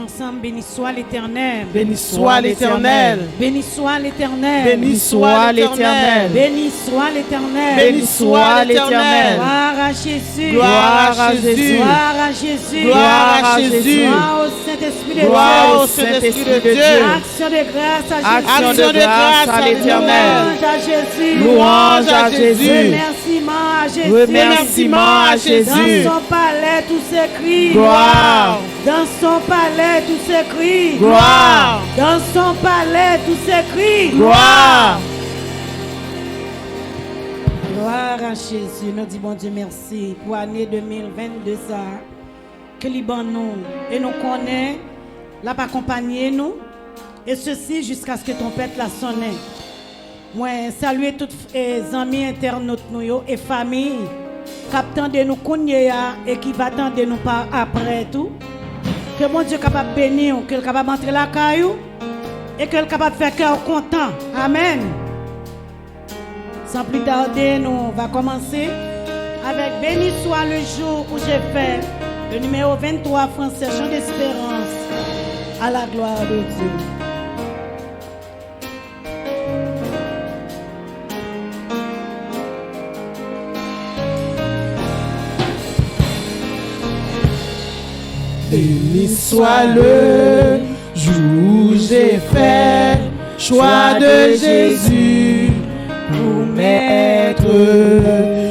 disons ensemble, béni soit l'Éternel. Béni soit l'Éternel. Béni soit l'Éternel. Béni soit l'Éternel. Béni soit l'Éternel. Béni soit l'Éternel. Gloire à Jésus. Gloire à Jésus. Gloire à Jésus. Gloire à Jésus. Gloire au Saint-Esprit de Dieu. Gloire au Saint-Esprit de Dieu. Action de grâce à Jésus. Action de grâce à l'Éternel. Louange à Jésus. Louange à Jésus. Remerciement à Jésus. Remerciement à Jésus. Dans son palais, tous ses cris. Gloire. Dans son palais, tous ses cris. Gloire. Dans son palais, tous ses cris. Gloire. Gloire à Jésus. Nous disons bon Dieu merci pour l'année 2022 ça. Que Liban nous et nous connaît, l'a accompagné nous. Et ceci jusqu'à ce que ton pète la sonne. Moi saluer toutes les amis internautes nous et famille qui attendent de nous connaître et qui va attendre de nous par après tout. Que mon Dieu capable de bénir, que le capable d'entrer la caillou et que le capable de faire cœur content. Amen. Sans plus tarder, nous va commencer avec béni soit le jour où j'ai fait le numéro 23 français, chant d'espérance à la gloire de Dieu. Béni soit le jour où j'ai fait choix de Jésus pour m'être.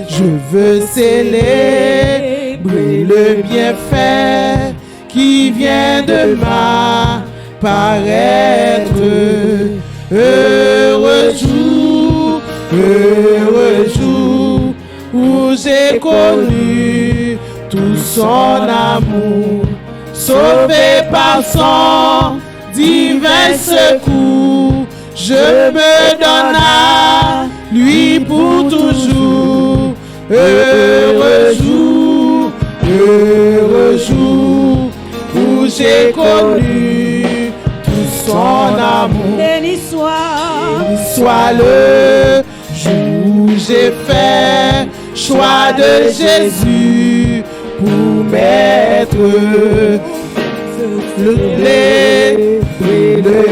Je veux célébrer le bienfait qui vient de m'apparaître. Heureux jour où j'ai connu tout son amour. Sauvé par son divin secours, je me donne à lui pour toujours. Heureux jour où j'ai connu tout son amour. Béni soit le jour où j'ai fait choix de Jésus pour m'être. Le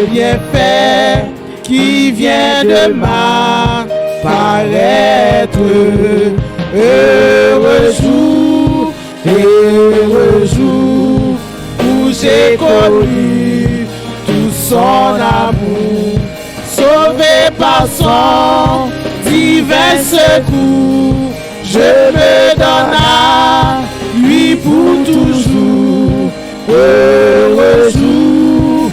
bienfait qui vient de m'apparaître. Heureux jour où j'ai connu tout son amour. Sauvé par son divin secours, je me donne à lui pour toujours. Heureux jour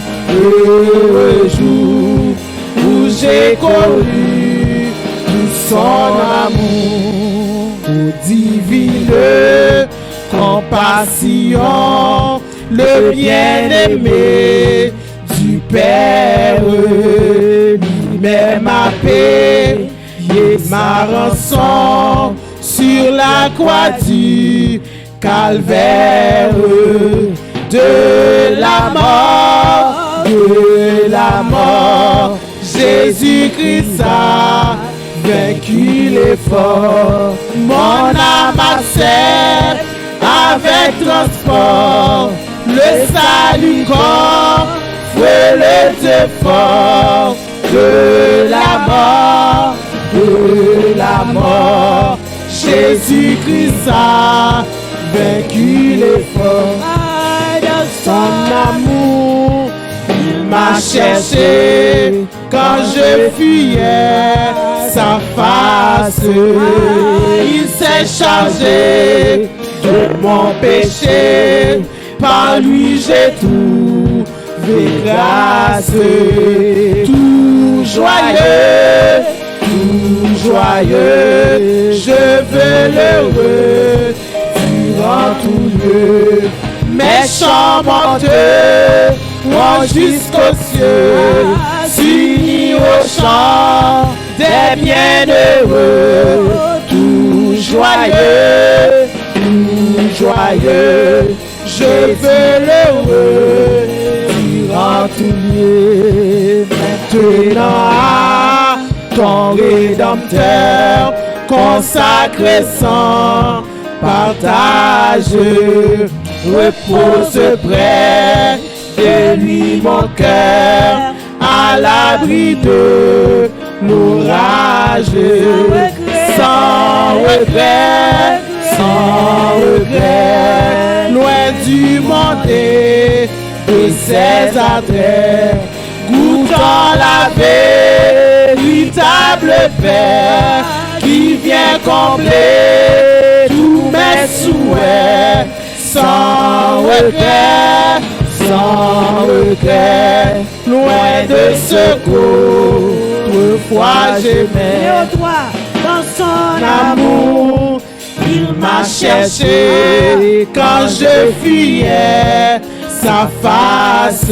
où j'ai connu tout son amour. Pour divine compassion, le bien-aimé du Père, lui-même a payé ma rançon sur la croix du Calvaire. De la mort, Jésus-Christ a vaincu l'effort. Mon âme accepte avec transport le salut corps, le Dieu fort. De la mort, Jésus-Christ a vaincu l'effort. Son amour, il m'a cherché quand je fuyais sa face. Il s'est chargé de mon péché, par lui j'ai trouvé grâce. Tout joyeux, je veux l'heureux durant tout lieu. Mes chants menteux vont jusqu'aux cieux, s'unis au chant des bienheureux. Tout joyeux, je veux l'heureux durant tout lieu. Maintenant à ton Rédempteur, consacré sans partage, repose près de lui mon cœur à l'abri de l'orage. Sans regret, sans regret, loin du monde et de ses attraits, goûtant la véritable paix qui vient combler tous mes souhaits. Sans regret, sans regret, loin de ce qu'autrefois j'aimais. Dans son Amour, il m'a cherché quand je fuyais sa face.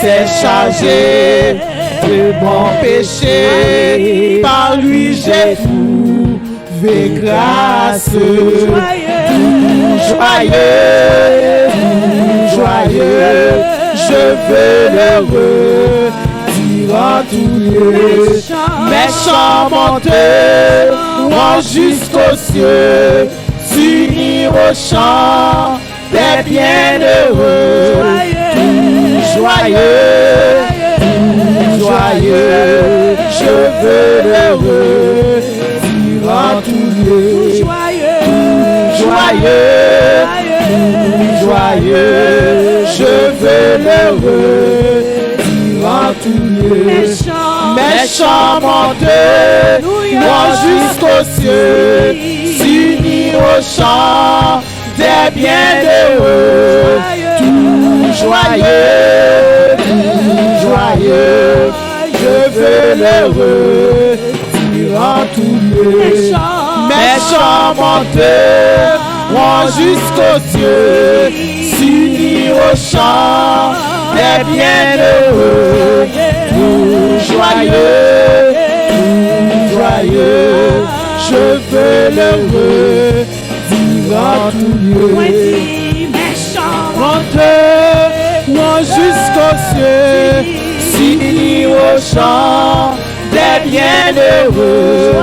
C'est chargé de mon péché, par lui j'ai trouvé grâce. Tout joyeux, tout joyeux, je veux l'heureux dire en tout lieu. Mes chants monteront jusqu'aux cieux, s'unir au chant des bienheureux. Tout joyeux, tout joyeux, je veux l'heureux dire en tout lieu. Tout joyeux, tout joyeux, je veux l'heureux dire en tout lieu. Mes chants monteront jusqu'aux cieux, s'unir au chant des bienheureux. Tout joyeux, tout joyeux, je veux l'heureux dire en tout lieu. Mes chants monteront jusqu'aux cieux, s'unir au chant des bienheureux. Tout joyeux, tout joyeux, je veux l'heureux dire en tout lieu. Monteront jusqu'aux cieux, s'unir au chant des bienheureux.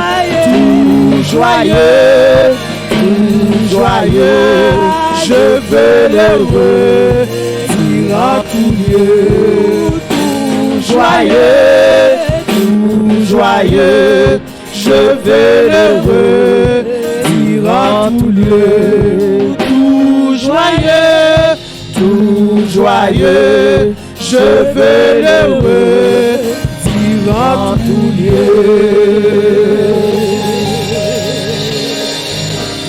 Tout joyeux, tout joyeux, je veux l'heureux dire en tout lieu. Tout joyeux, tout joyeux, je veux l'heureux dire en tout lieu. Tout joyeux, tout joyeux, je veux l'heureux dire en tout lieu.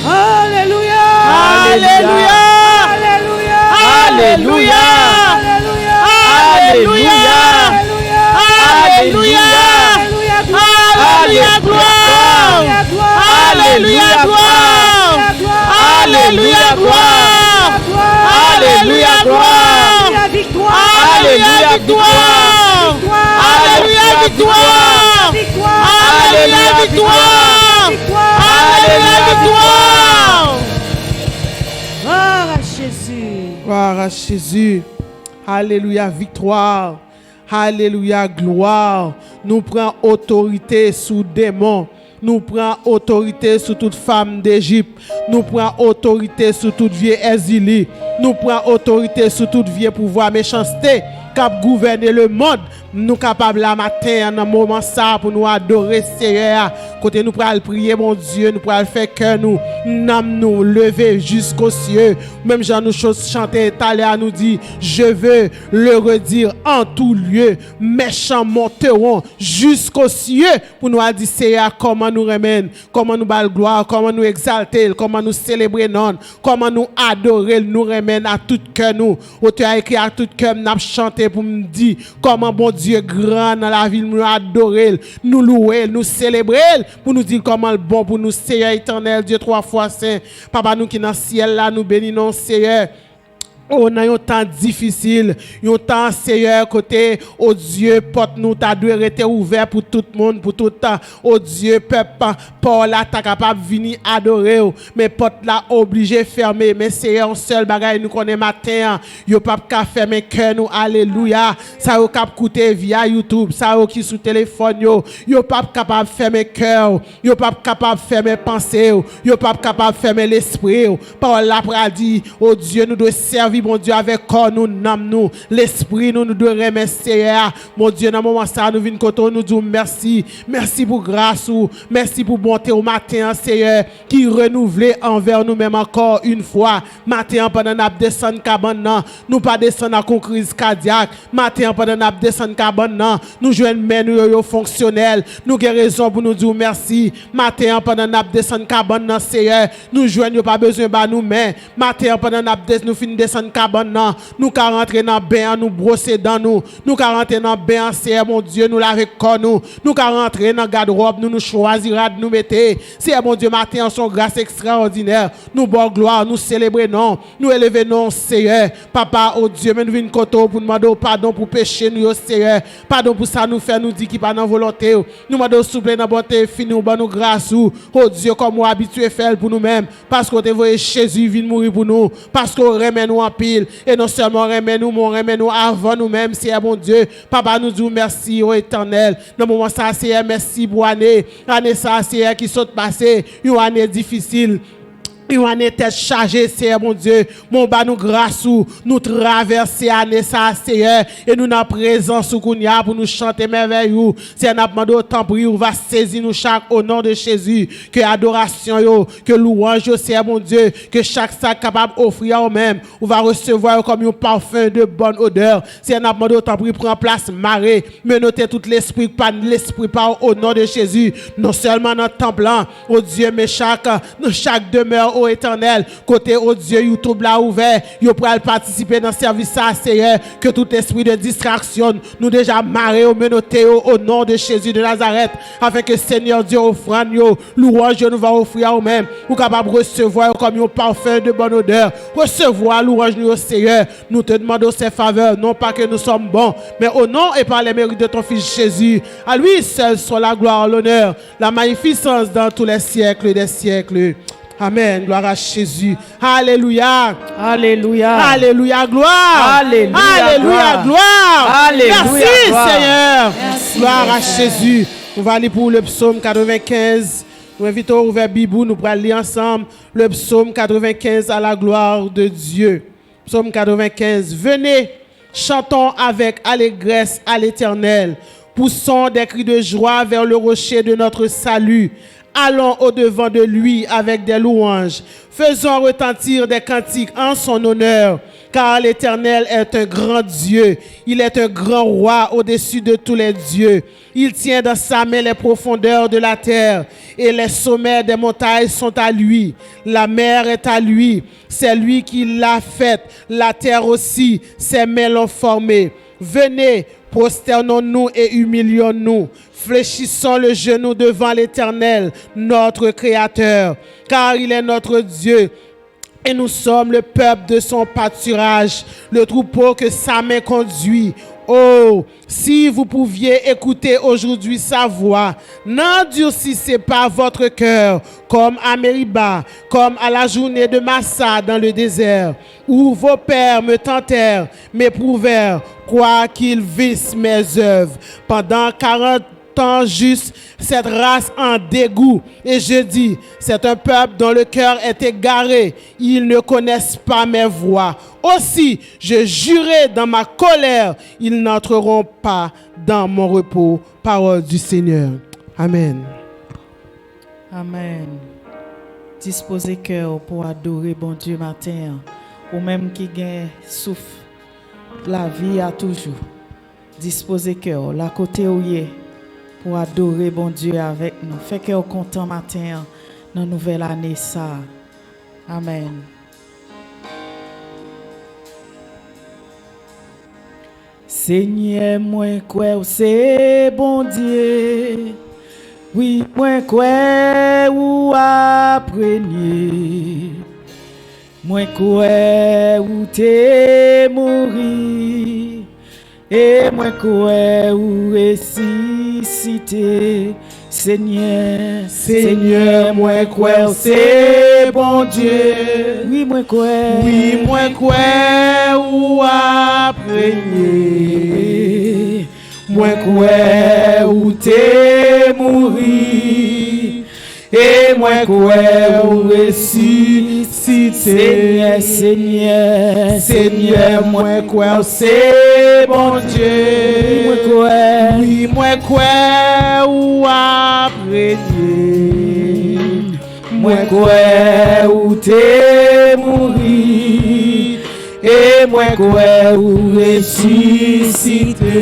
Alléluia, Alléluia, Alléluia, Alléluia, Alléluia, Alléluia, gloire, Alléluia, gloire, Alléluia, gloire, Alléluia, gloire, Alléluia, victoire, Alléluia, victoire, Alléluia, victoire, Alléluia, victoire. Gloire à Jésus. Gloire à Jésus. Alléluia, victoire. Alléluia, gloire. Nous prenons autorité sous démons. Nous prenons autorité sur toute femme d'Égypte. Nous prenons autorité sur toute vieille exilée. Nous prenons autorité sur toute vieille pouvoir méchanceté qui a gouverné le monde. Nous capables la matin, dans un moment ça, pour nous adorer Seigneur. Côté nous pourrons prier, mon Dieu, nous pourrons faire que nous lever jusqu'aux cieux. Même Jean nous chanter, Talia nous dit, je veux le redire en tout lieu. Mes chants monteront jusqu'aux cieux pour nous dire, Seigneur, comment nous remettre, comment nous bal gloire, comment nous exalter, comment nous célébrer non, comment nous adorer, nous remettre à tout cœur nous. Auteur écrit à tout cœur, nous chanter pour me dire comment bon Dieu grand dans la ville, nous adorer, nous louer, nous célébrer, pour nous dire comment le bon pour nous, Seigneur éternel, Dieu trois fois saint. Papa, nous qui dans le ciel là, nous bénissons, Seigneur. On a un temps difficile, un temps Seigneur côté, oh Dieu, porte nous ta doit rester ouvert pour tout le monde, pour tout le temps. Oh Dieu, peuple, Paul là ta capable venir adorer, mais porte là obligé fermer. Mais Seigneur, un seul bagage nous connaît matin, yo pas qu'à fermer cœur nous, alléluia. Ça yo cap coûter via YouTube, ça yo qui sous téléphone yo pas capable fermer cœur, yo pas capable fermer pensée, yo pas capable fermer l'esprit. Paul là pour dire, oh Dieu, nous doit servir vie, mon Dieu, avec corps, nous, n'âme, nous, l'esprit, nous devons remercier. Mon Dieu, dans le moment ça, nous venons côté, nous disons merci. Merci pour grâce, merci pour bonté au matin, Seigneur, qui renouvelle envers nous-mêmes encore une fois. Matin, pendant nous descendre cabane, nous pas descendre à crise cardiaque. Matin, pendant nous descendre cabane, nous jouons nous fonctionnels. Nous avons raison pour nous dire merci. Matin, pendant nous descendre cabane, Seigneur, nous jouons pas besoin de nous-mêmes. Matin, pendant nous finissons descendre cabane, nous allons rentrer dans le bain, nous brosser dans nous. Nous allons rentrer dans le bain, Seigneur, mon Dieu, nous laver corps nous. Nous allons rentrer dans le garde-robe, nous choisirons de nous mettre. Seigneur, mon Dieu, matin, en son grâce extraordinaire. Nous bon gloire, nous célébrer non, nous élever non, Seigneur. Papa, oh Dieu, mais nous venons côté pour demander pardon pour pécher nous, Seigneur. Pardon pour ça nous faire nous dire qui pas dans volonté. Nous demandons souple dans bonté fini ou nous grâce oh Dieu comme nous habitué faire pour nous-mêmes parce qu'on te voyé Jésus vient mourir pour nous parce qu'on remet nous en pile et non seulement remet nous mais on remet nous avant nous-mêmes, Seigneur mon Dieu. Papa, nous disons merci au éternel. Dans le moment ça, Seigneur, merci pour année ça, Seigneur, qui sont passées, une année difficile. Une année tête chargée, Seigneur mon Dieu. Mon bas nous grâce ou nous traverser année ça, Seigneur. Et nous n'avons présence ou kounia pour nous chanter merveilleux. Seigneur, nous demandons autant pour vous, va saisir nous chaque au nom de Jésus. Que adoration, yo, que louange, Seigneur mon Dieu. Que chaque sac capable d'offrir au même. On va recevoir comme un parfum de bonne odeur. Seigneur, nous demandons autant pour prendre place, marée. Mais notez tout l'esprit par au nom de Jésus. Non seulement dans le temple, oh Dieu, mais chaque demeure au éternel, côté au Dieu, YouTube là ouvert, vous pourrez participer dans le service à Seigneur, que tout esprit de distraction nous déjà marré au menotté au nom de Jésus de Nazareth, afin que Seigneur Dieu offrande louange nous va offrir au même, ou capable de recevoir comme un parfum de bonne odeur, recevoir louange nous au Seigneur, nous te demandons ses faveurs, non pas que nous sommes bons, mais au nom et par les mérites de ton Fils Jésus, à lui seul soit la gloire, l'honneur, la magnificence dans tous les siècles des siècles. Amen. Gloire à Jésus. Alléluia. Alléluia. Alléluia. Gloire. Alléluia. Alléluia. Gloire. Alléluia. Merci Gloire. Seigneur. Merci, gloire à Père. Jésus. On va aller pour le psaume 95. Nous invitons ouvert Bibou. Nous allons lire ensemble le psaume 95 à la gloire de Dieu. Psaume 95. Venez, chantons avec allégresse à l'Éternel. Poussons des cris de joie vers le rocher de notre salut. Allons au-devant de lui avec des louanges. Faisons retentir des cantiques en son honneur, car l'Éternel est un grand Dieu. Il est un grand roi au-dessus de tous les dieux. Il tient dans sa main les profondeurs de la terre et les sommets des montagnes sont à lui. La mer est à lui. C'est lui qui l'a faite. La terre aussi, ses mains l'ont formée. Venez, prosternons-nous et humilions-nous. Fléchissons le genou devant l'Éternel, notre Créateur, car il est notre Dieu. Et nous sommes le peuple de son pâturage, le troupeau que sa main conduit. Oh, si vous pouviez écouter aujourd'hui sa voix, n'endurcissez pas votre cœur comme à Mériba, comme à la journée de Massa dans le désert, où vos pères me tentèrent, m'éprouvèrent, quoi qu'ils vissent mes œuvres. Pendant 40 ans juste, cette race en dégoût. Et je dis, c'est un peuple dont le cœur est égaré. Ils ne connaissent pas mes voies. Aussi, je jurai dans ma colère, ils n'entreront pas dans mon repos. Parole du Seigneur. Amen. Amen. Disposez cœur pour adorer bon Dieu matin, ou même qui gagne souffle, la vie a toujours. Disposez cœur, la côté où y est, pour adorer bon Dieu avec nous. Fait cœur content matin dans nouvelle année ça. Amen. Seigneur, moi quoi c'est bon Dieu. Oui, moi quoi ou apprenez. Moi quoi ou t'es mouri. Et moi quoi ou ressuscité. Seigneur, Seigneur, moi quoi c'est bon Dieu. oui, moi quoi. Oui, moi quoi ou apprenez. Moi quoi ou t'es mouri. Et moi crois ou ressuscité. Seigneur, moi crois c'est bon Dieu. Oui, moi crois ou a régné. Moi crois ou t'es mouru. Et moi crois ou ressuscité.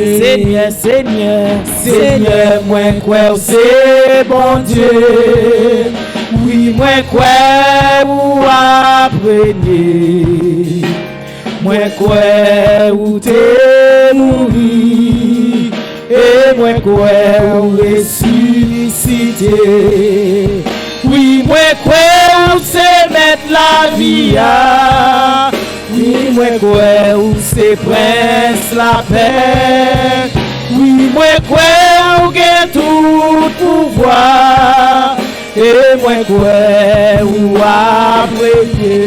Seigneur, moi crois c'est bon Dieu. Oui, moi crois ou apprenez. Moi crois ou t'es mouru. Et moi crois ou ressuscité. Oui, moi crois ou c'est mettre la vie à. Oui, moi crois ou c'est prince la paix. Oui, moi crois ou gain tout pouvoir. Et moi crois ou après.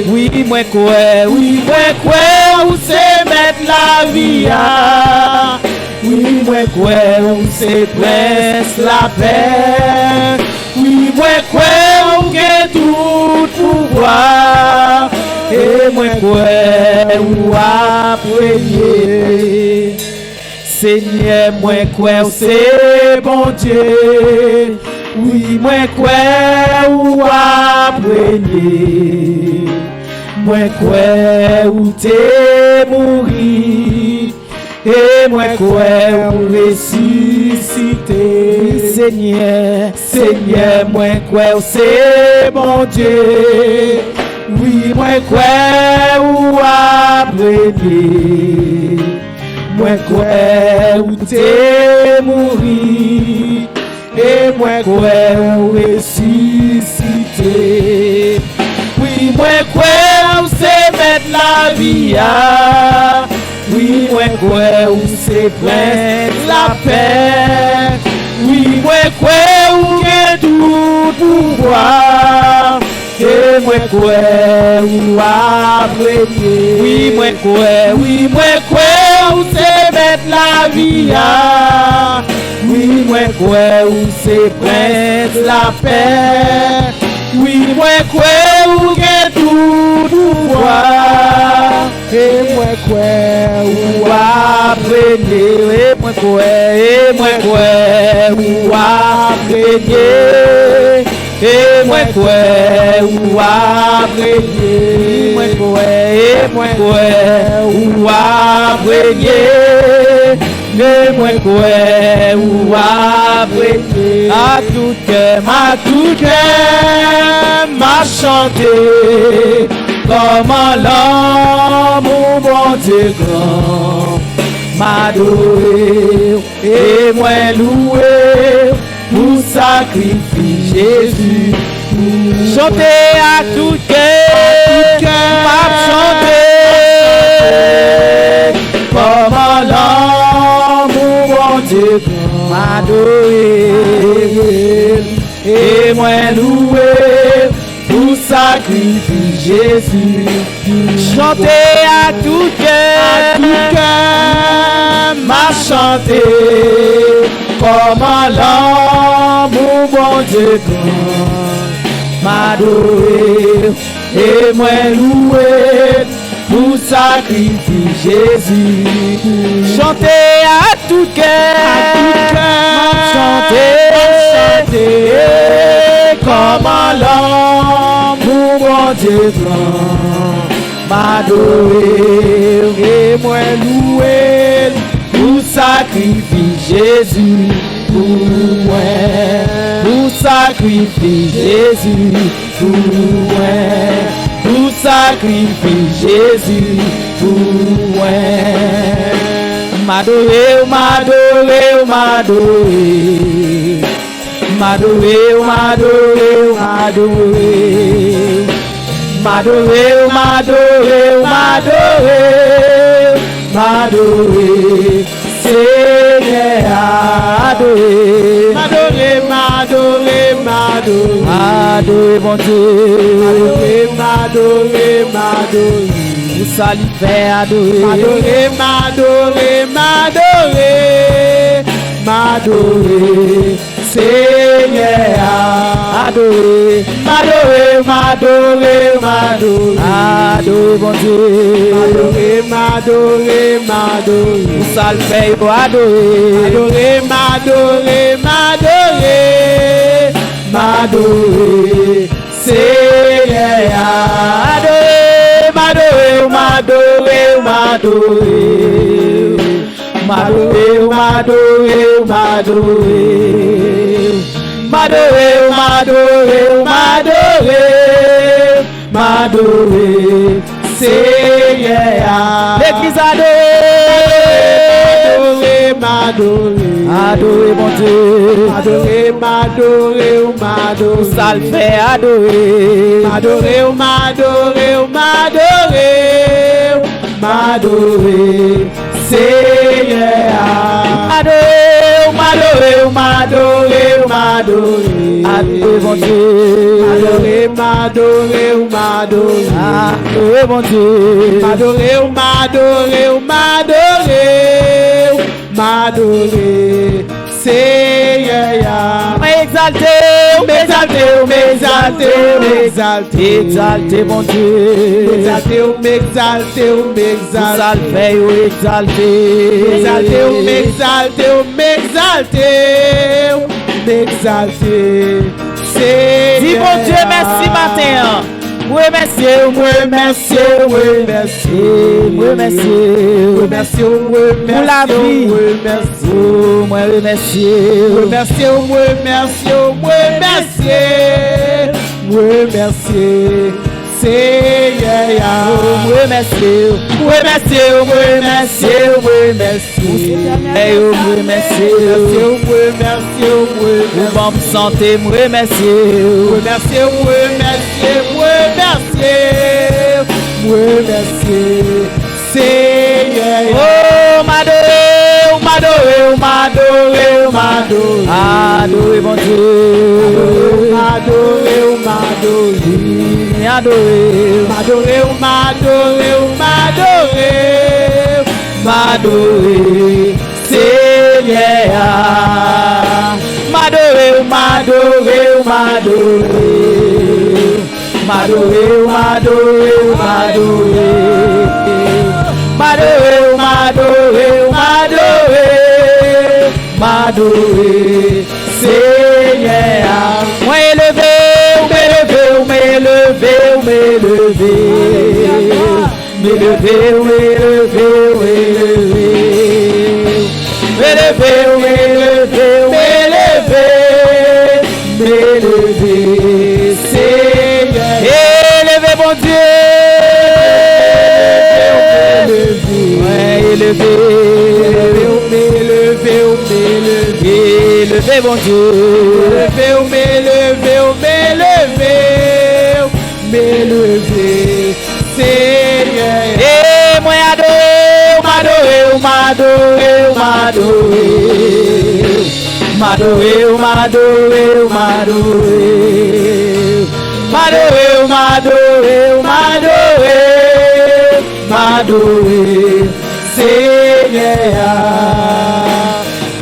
Oui, moi crois ou c'est mettre la vie à. Oui, moi crois ou c'est prince la paix. Oui, moi crois ou gain tout pouvoir. Et moi crois ou après. Seigneur, moi crois c'est bon Dieu. Oui, moi crois ou apprenez. Moi crois ou t'es mouru. Et moi crois ou ressuscité. Seigneur, moi crois c'est bon Dieu. Oui, moi crois ou apprenez. Moi crois ou t'es mouru. Et moi crois ou ressuscité. Oui, moi crois ou c'est mettre la vie à. Oui, moi crois ou c'est prince la paix. Oui, moi crois ou gain tout pouvoir. Et moi crois ou apprenez. Oui, moi crois ou c'est mettre la vie à. Oui, moi crois ou c'est prince la paix. Oui, moi crois ou gain tout pouvoir. Et moi crois ou apprenez. Et moi crois ou apprenez. Et moi crois ou apprenez. Moi crois ou apprenez. Et moi crois ou apprenez. À tout cœur, m'a chanté. Comment l'homme, mon bon Dieu grand, m'adorer et moi louer pour sacrifier Jésus. Chanter à tout cœur, m'a chanté. Comment l'homme, mon bon Dieu grand, m'adorer et moi louer pour sacrifier Jésus. Chanter à tout cœur, m'a chanté. Comment l'homme, mon bon Dieu grand, m'adorer et moi louer pour sacrifier Jésus. Chanter à tout cœur, m'a chanté. Comment l'homme, mon bon Dieu grand, m'adorer et moi louer pour sacrifier Jésus. Pour sacrifier Jésus. Pour sacrifier Jésus. M'adorer, m'adorer, m'adorer. M'adorer, m'adorer, m'adorer. M'adorer, m'adorer, m'adorer. M'adorer, Seigneur, adorer. M'adorer, m'adorer, m'adorer. Adorer, mon Dieu. M'adorer, m'adorer, m'adorer. Pour ça, lui faire adorer. M'adorer, m'adorer, m'adorer. M'adorer, Seigneur, adorer. m'adorer, m'adorer. Adorez bon Dieu. M'adorer, m'adorer, m'adorer. Pour ça le fait, adorer. M'adorer, m'adorer, m'adorer. M'adorer, Seigneur. M'adorer, m'adorer, m'adorer, m'adorer. M'adorer, m'adorer, m'adorer. M'adorer, m'adorer, m'adorer. M'adorer, Seigneur. L'église adorée. M'adorer, Adorez mon Dieu. m'adorer, m'adorer, m'adorer. Ça le fait, adorer. M'adorer, m'adorer, m'adorer. M'adorer, Seigneur. Adorez, M'adorer, m'adorer, m'adorer. adorez mon Dieu. M'adorer, m'adorer, m'adorer. Adorez mon Dieu. M'adorer, m'adorer, m'adorer. M'adorer, Seigneur. M'exalter, M'exalter, m'exalter, m'exalter. exalter mon Dieu. M'exalter, m'exalter, m'exalter. Ça le fait, exalter. M'exalter, m'exalter, m'exalter. M'exalter, Seigneur. Dis mon Dieu merci matin. Oui merci, Oui, merci, oui, merci. oui merci. Oui, merci, oui, merci. Pour la vie. Oui, merci. Oh, moi remercie. Oui, merci, oui, merci, oui, merci. Oui, merci, Seigneur. Oui merci. Oui, merci, oui, merci, oui, merci. Eh, oui merci. Oui, merci, oui, Pour merci. bonne santé, moi remercie. Oui, merci, oui, merci, oui, merci. Oui, merci, Seigneur. Oh, m'adorer, m'adorer, M'adorer, m'adorer. adorez mon Dieu. M'adorer, m'adorer. Adorer, M'adorer, m'adorer, m'adorer. M'adorer, Seigneur. M'adorer, m'adorer, m'adorer. M'adorer, m'adorer, m'adorer. M'adorer, m'adorer, m'adorer. M'adorer, Seigneur. moi élevé, M'élever, m'élever, m'élever. M'élever, m'élever, m'élever. M'élever, m'élever, m'élever. M'élever, Seigneur. élevé mon Dieu. M'élever, Élevé, m'élever, m'élever. élevé mon Dieu. M'élever, m'élever, m'élever. M'élever, Seigneur. Et moi adore, M'adorer, m'adorer, m'adorer. M'adorer, m'adorer, m'adorer. M'adorer, m'adorer, m'adorer. M'adorer, Seigneur.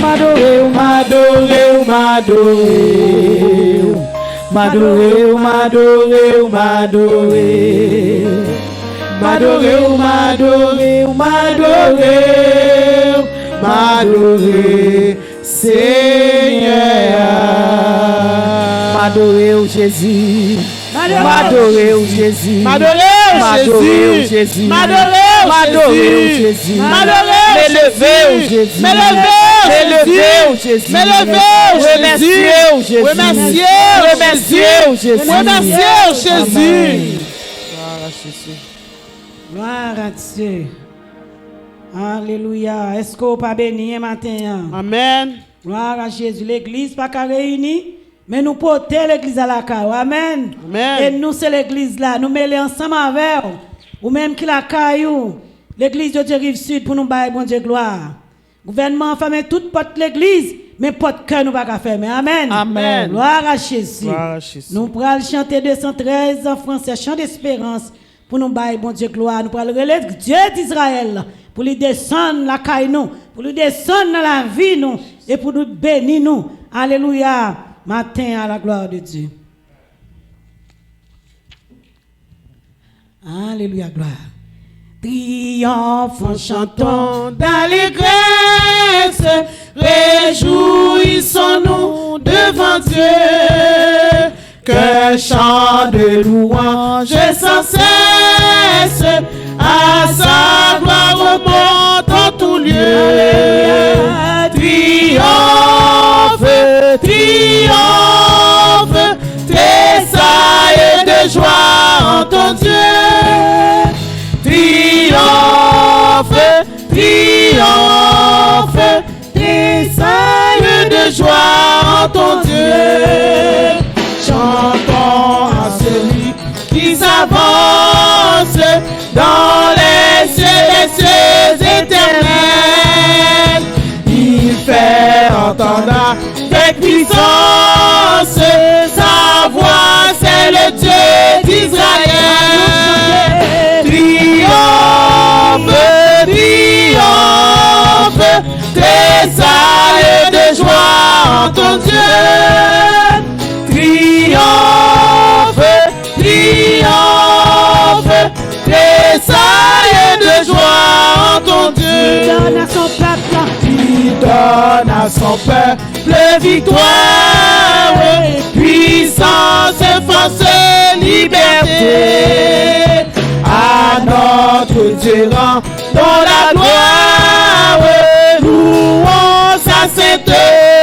M'adorer, m'adorer, m'adorer. M'adorer, m'adorer, m'adorer. M'adorer, m'adorer, m'adorer. M'adorer, Seigneur. m'adorer au Jésus. M'adorer au Jésus. M'adorer au Jésus. M'adorer au Jésus. M'élever au Jésus. M'élever au Jésus. Remercier au Jésus. Remercier au Jésus. Remercier au Jésus. Gloire à Dieu. Alléluia. Est-ce qu'on peut bénir un matin? Amen. Gloire à Jésus. L'église pas qu'à réunir, mais nous portons l'église à la caille. Amen. Amen. Et nous, c'est l'église là. Nous mêlons ensemble avec vous. Ou même qui la caillou. L'église de Dieu Rive Sud pour nous bailler, bon Dieu, gloire. Gouvernement ferme toute porte l'église, mais porte cœur nous pas qu'à fermer. Amen. Amen. Gloire à Jésus. Gloire à Jésus. Nous pourrons chanter 213 en français, chant d'espérance pour nous bailler, bon Dieu, gloire. Nous pourrons relayer Dieu d'Israël pour lui descendre la caille nous, pour lui descendre dans la vie nous et pour nous bénir nous. Alléluia. Matin à la gloire de Dieu. Alléluia, gloire. Triomphant, chantons d'allégresse, réjouissons-nous devant Dieu. Que chant de louange sans cesse, à sa gloire remonte en tout lieu. Triomphe, triomphe, tressaille de joie en ton Dieu. Triomphe, triomphe, tressaille de joie en ton Dieu. Chantons à celui qui s'avance dans les cieux éternels. Il fait entendre avec puissance sa voix, c'est le Dieu d'Israël. Triomphe, triomphe, tressaille de joie en ton Dieu. Triomphe, triomphe, tressaille de joie en ton Dieu. Il donne à son peuple victoire, puissance, force, liberté. À notre Dieu dans la gloire, louons sa sainte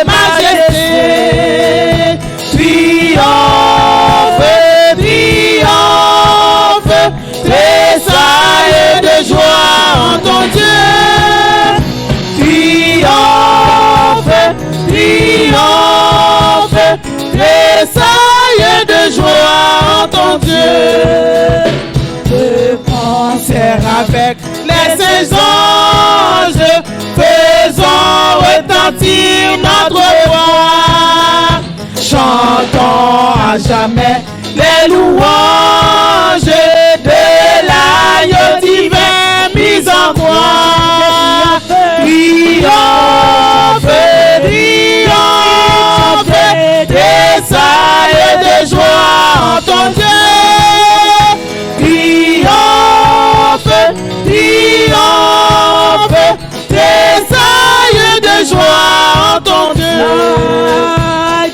majesté. Triomphe, triomphe, tressaille de joie en ton Dieu. Triomphe, triomphe, tressaille de joie en ton Dieu. De concert avec les saints anges, faisons retentir notre voix. Chantons à jamais les louanges de l'agneau divin mis en croix. Triomphe, triomphe, tressaille de joie en ton Dieu. Triomphe, triomphe, tressaille de joie en ton Dieu.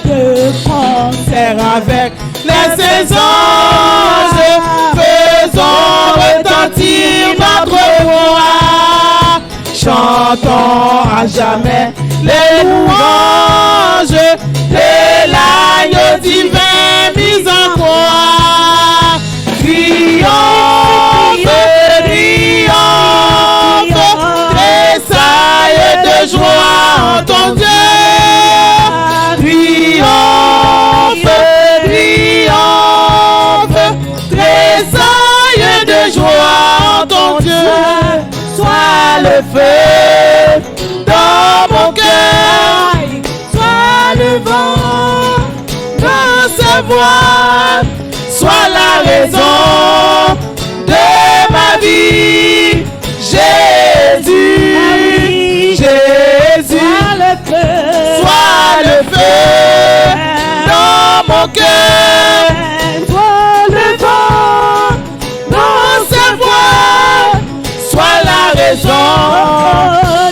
De concert avec les saints anges, faisons retentir notre voix. Chantons à jamais les louanges de l'agneau divin mis en croix. Triomphe, triomphe, tressaille de joie en ton Dieu. Triomphe, triomphe, tressaille de joie en ton Dieu. Sois le feu dans mon cœur, sois le vent dans ses voiles, sois la raison de ma vie. Jésus, Jésus, sois le feu dans mon cœur, sois le vent dans ses voiles, sois la raison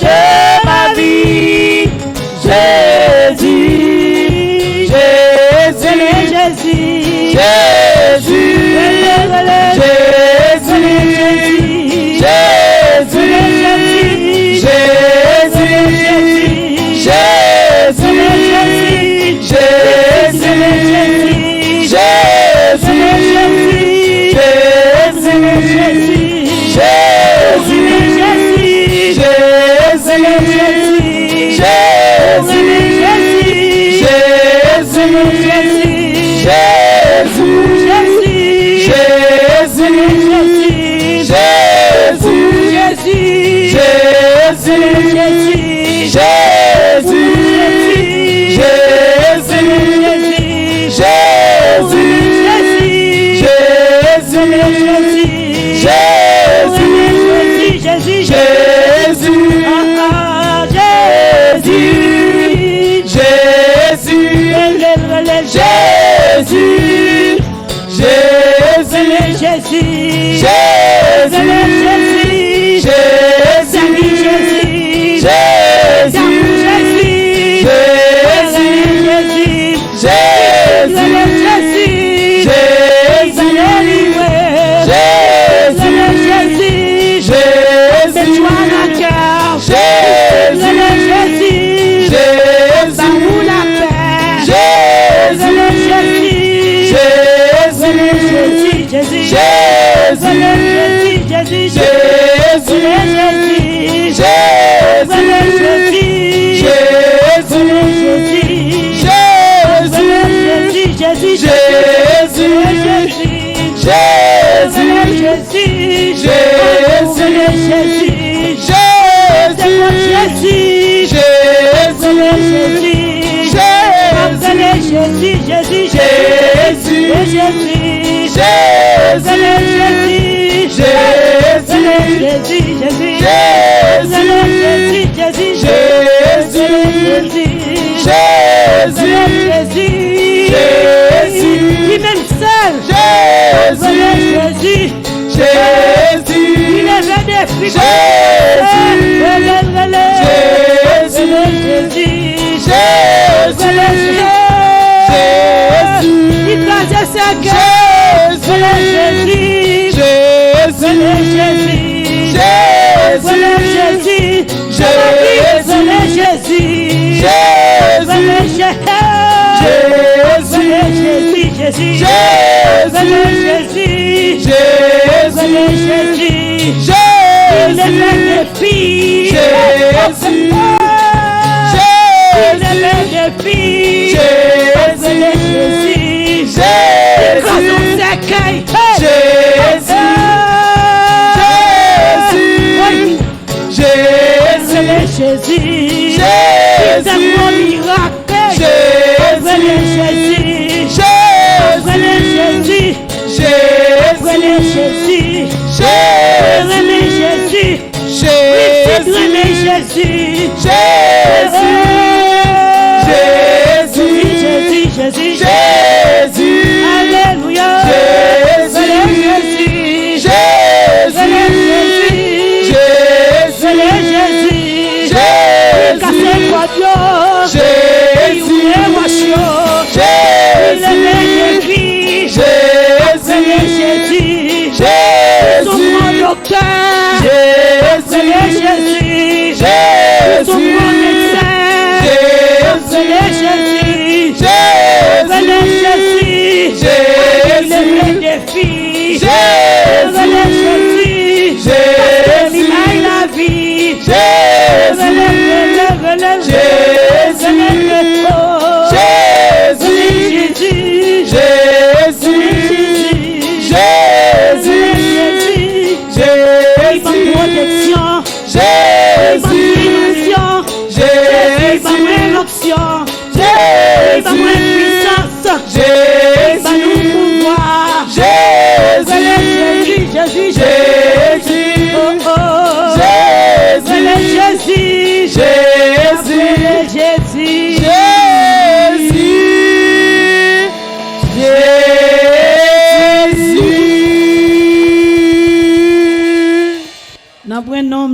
de ma vie. Jésus, Jésus, Jésus, Jésus, Jésus, Jésus, Jésus, Jésus,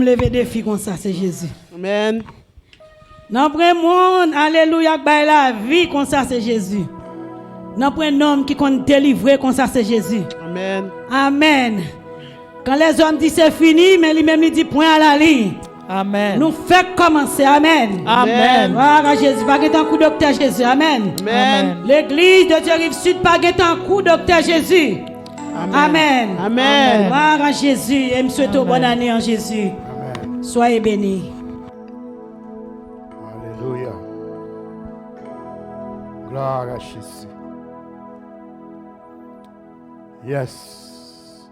lever des filles comme ça, c'est Jésus. Amen. Dans le monde, alléluia, la vie comme ça, c'est Jésus. Dans le homme qui compte délivrer comme ça, c'est Jésus. Amen. Amen. Quand les hommes disent c'est fini, mais lui-même il dit point à la ligne. Amen. Nous faisons commencer. Amen. Amen. Voilà Jésus, pas un coup docteur Jésus. Amen. Amen. L'église de Dieu Rive Sud, pas un coup docteur Jésus. Amen. Amen. Gloire à Jésus. Et me souhaite bonne année en Jésus. Amen. Soyez bénis. Alléluia. Gloire à Jésus. Yes.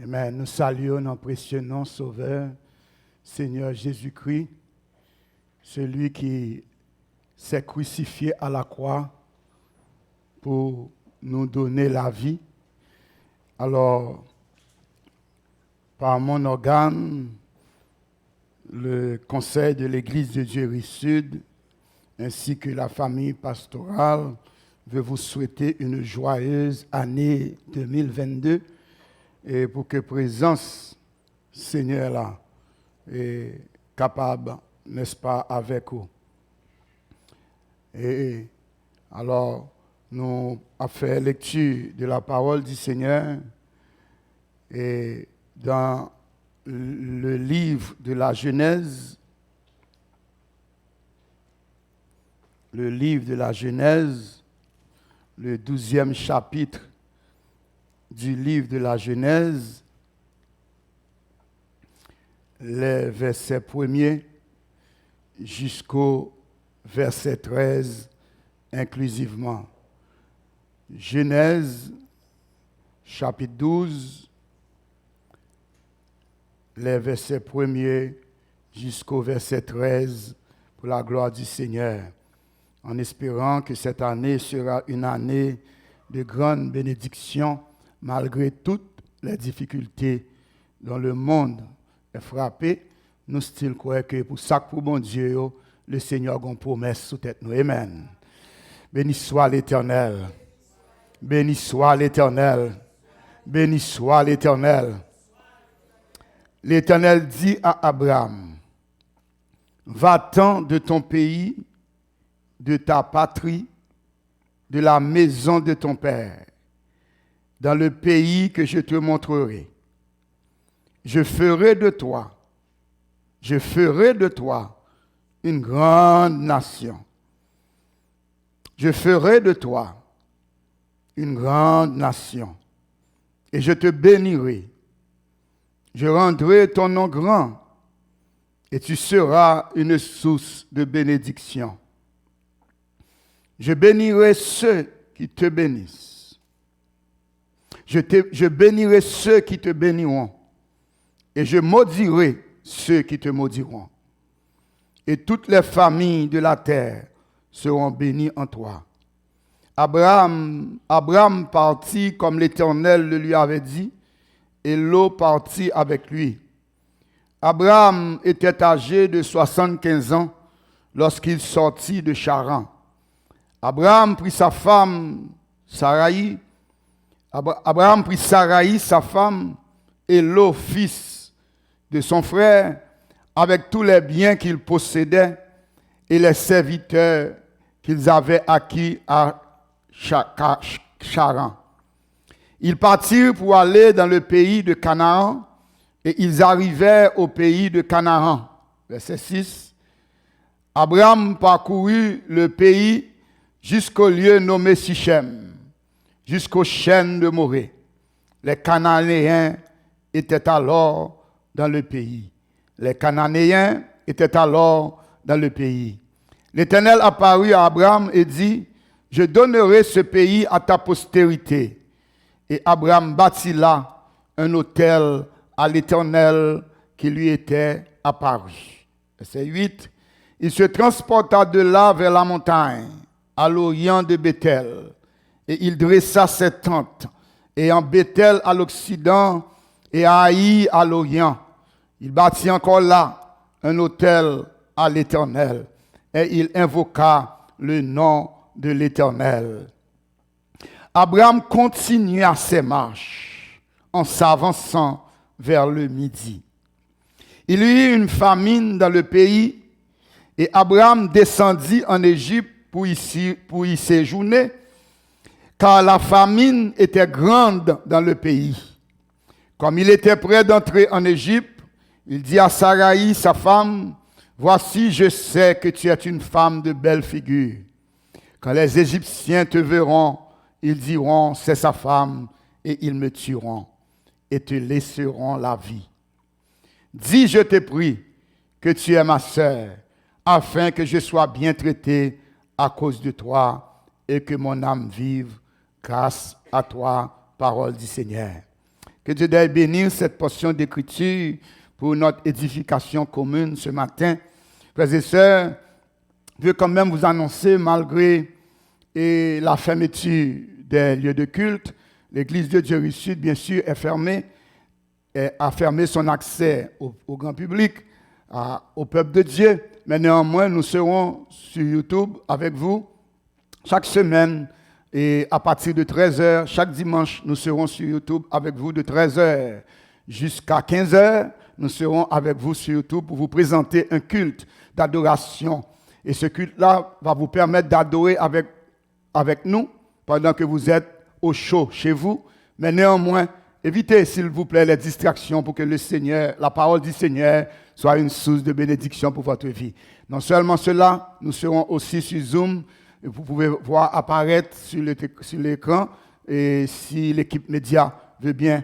Amen. Nous saluons notre précieux nom, Sauveur, Seigneur Jésus-Christ, celui qui s'est crucifié à la croix pour nous donner la vie. Alors, par mon organe, le conseil de l'Église de Dieu Rive Sud, ainsi que la famille pastorale, veut vous souhaiter une joyeuse année 2022 et pour que présence Seigneur là est capable, n'est-ce pas, avec vous. Et alors, nous avons fait lecture de la parole du Seigneur et dans le livre de la Genèse, le 12e chapitre du livre de la Genèse, les versets 1er jusqu'au verset 13 inclusivement. Genèse chapitre 12, les versets 1er jusqu'au verset 13 pour la gloire du Seigneur, en espérant que cette année sera une année de grande bénédiction malgré toutes les difficultés dont le monde est frappé. Nous still croyons que pour ça, pour bon Dieu, le Seigneur a une promesse sous tête nous. Amen. Béni soit l'Éternel. Béni soit l'Éternel. Béni soit l'Éternel. L'Éternel dit à Abraham, va-t'en de ton pays, de ta patrie, de la maison de ton père, dans le pays que je te montrerai. Je ferai de toi une grande nation. Je ferai de toi une grande nation. Et je te bénirai. Je rendrai ton nom grand. Et tu seras une source de bénédiction. Je bénirai ceux qui te bénissent. Je bénirai ceux qui te béniront. Et je maudirai ceux qui te maudiront. Et toutes les familles de la terre seront bénies en toi. Abraham partit comme l'Éternel le lui avait dit, et Lot partit avec lui. Abraham était âgé de 75 ans lorsqu'il sortit de Charan. Abraham prit sa femme Saraï. Abraham prit Saraï, sa femme, et Lot, fils de son frère, avec tous les biens qu'il possédait et les serviteurs qu'ils avaient acquis à Charan. Ils partirent pour aller dans le pays de Canaan et ils arrivèrent au pays de Canaan. Verset 6. Abraham parcourut le pays jusqu'au lieu nommé Sichem, jusqu'aux chênes de Morée. Les Cananéens étaient alors dans le pays. Les Cananéens étaient alors dans le pays. L'Éternel apparut à Abraham et dit, « Je donnerai ce pays à ta postérité. » Et Abraham bâtit là un autel à l'Éternel qui lui était apparu. Verset 8. Il se transporta de là vers la montagne, à l'orient de Béthel, et il dressa ses tentes, et en Béthel à l'occident, et à Haï à l'orient. Il bâtit encore là un autel à l'Éternel, et il invoqua le nom de l'Éternel. Abraham continua ses marches en s'avançant vers le midi. Il y eut une famine dans le pays, et Abraham descendit en Égypte pour y séjourner, car la famine était grande dans le pays. Comme il était prêt d'entrer en Égypte, il dit à Saraï, sa femme, « Voici, je sais que tu es une femme de belle figure. Quand les Égyptiens te verront, ils diront, c'est sa femme, et ils me tueront, et te laisseront la vie. Dis, je te prie, que tu es ma sœur, afin que je sois bien traité à cause de toi, et que mon âme vive grâce à toi, parole du Seigneur. » Que Dieu deuille bénir cette portion d'écriture pour notre édification commune ce matin. Frères et sœurs, je veux quand même vous annoncer, malgré la fermeture des lieux de culte, l'église de Jérusalem, bien sûr, est fermée, a fermé son accès au grand public, au peuple de Dieu. Mais néanmoins, nous serons sur YouTube avec vous chaque semaine et à partir de 13h, chaque dimanche, nous serons sur YouTube avec vous de 13h jusqu'à 15h. Nous serons avec vous sur YouTube pour vous présenter un culte d'adoration. Et ce culte-là va vous permettre d'adorer avec nous pendant que vous êtes au chaud chez vous. Mais néanmoins, évitez s'il vous plaît les distractions pour que le Seigneur, la parole du Seigneur soit une source de bénédiction pour votre vie. Non seulement cela, nous serons aussi sur Zoom. Vous pouvez voir apparaître sur l'écran. Et si l'équipe média veut bien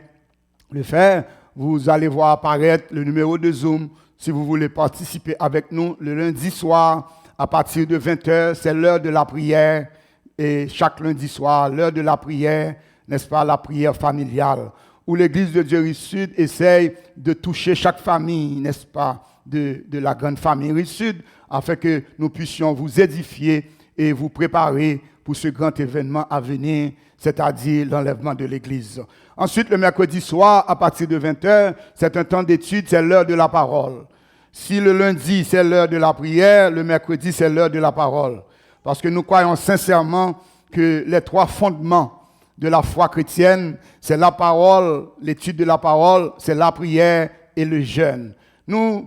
le faire, vous allez voir apparaître le numéro de Zoom. Si vous voulez participer avec nous le lundi soir, à partir de 20h, c'est l'heure de la prière. Et chaque lundi soir, l'heure de la prière, n'est-ce pas, la prière familiale, où l'Église de Dieu Rive-Sud essaye de toucher chaque famille, n'est-ce pas, de la grande famille Rive-Sud, afin que nous puissions vous édifier et vous préparer pour ce grand événement à venir, c'est-à-dire l'enlèvement de l'Église. Ensuite, le mercredi soir, à partir de 20h, c'est un temps d'étude, c'est l'heure de la parole. Si le lundi, c'est l'heure de la prière, le mercredi, c'est l'heure de la parole. Parce que nous croyons sincèrement que les 3 fondements de la foi chrétienne, c'est la parole, l'étude de la parole, c'est la prière et le jeûne. Nous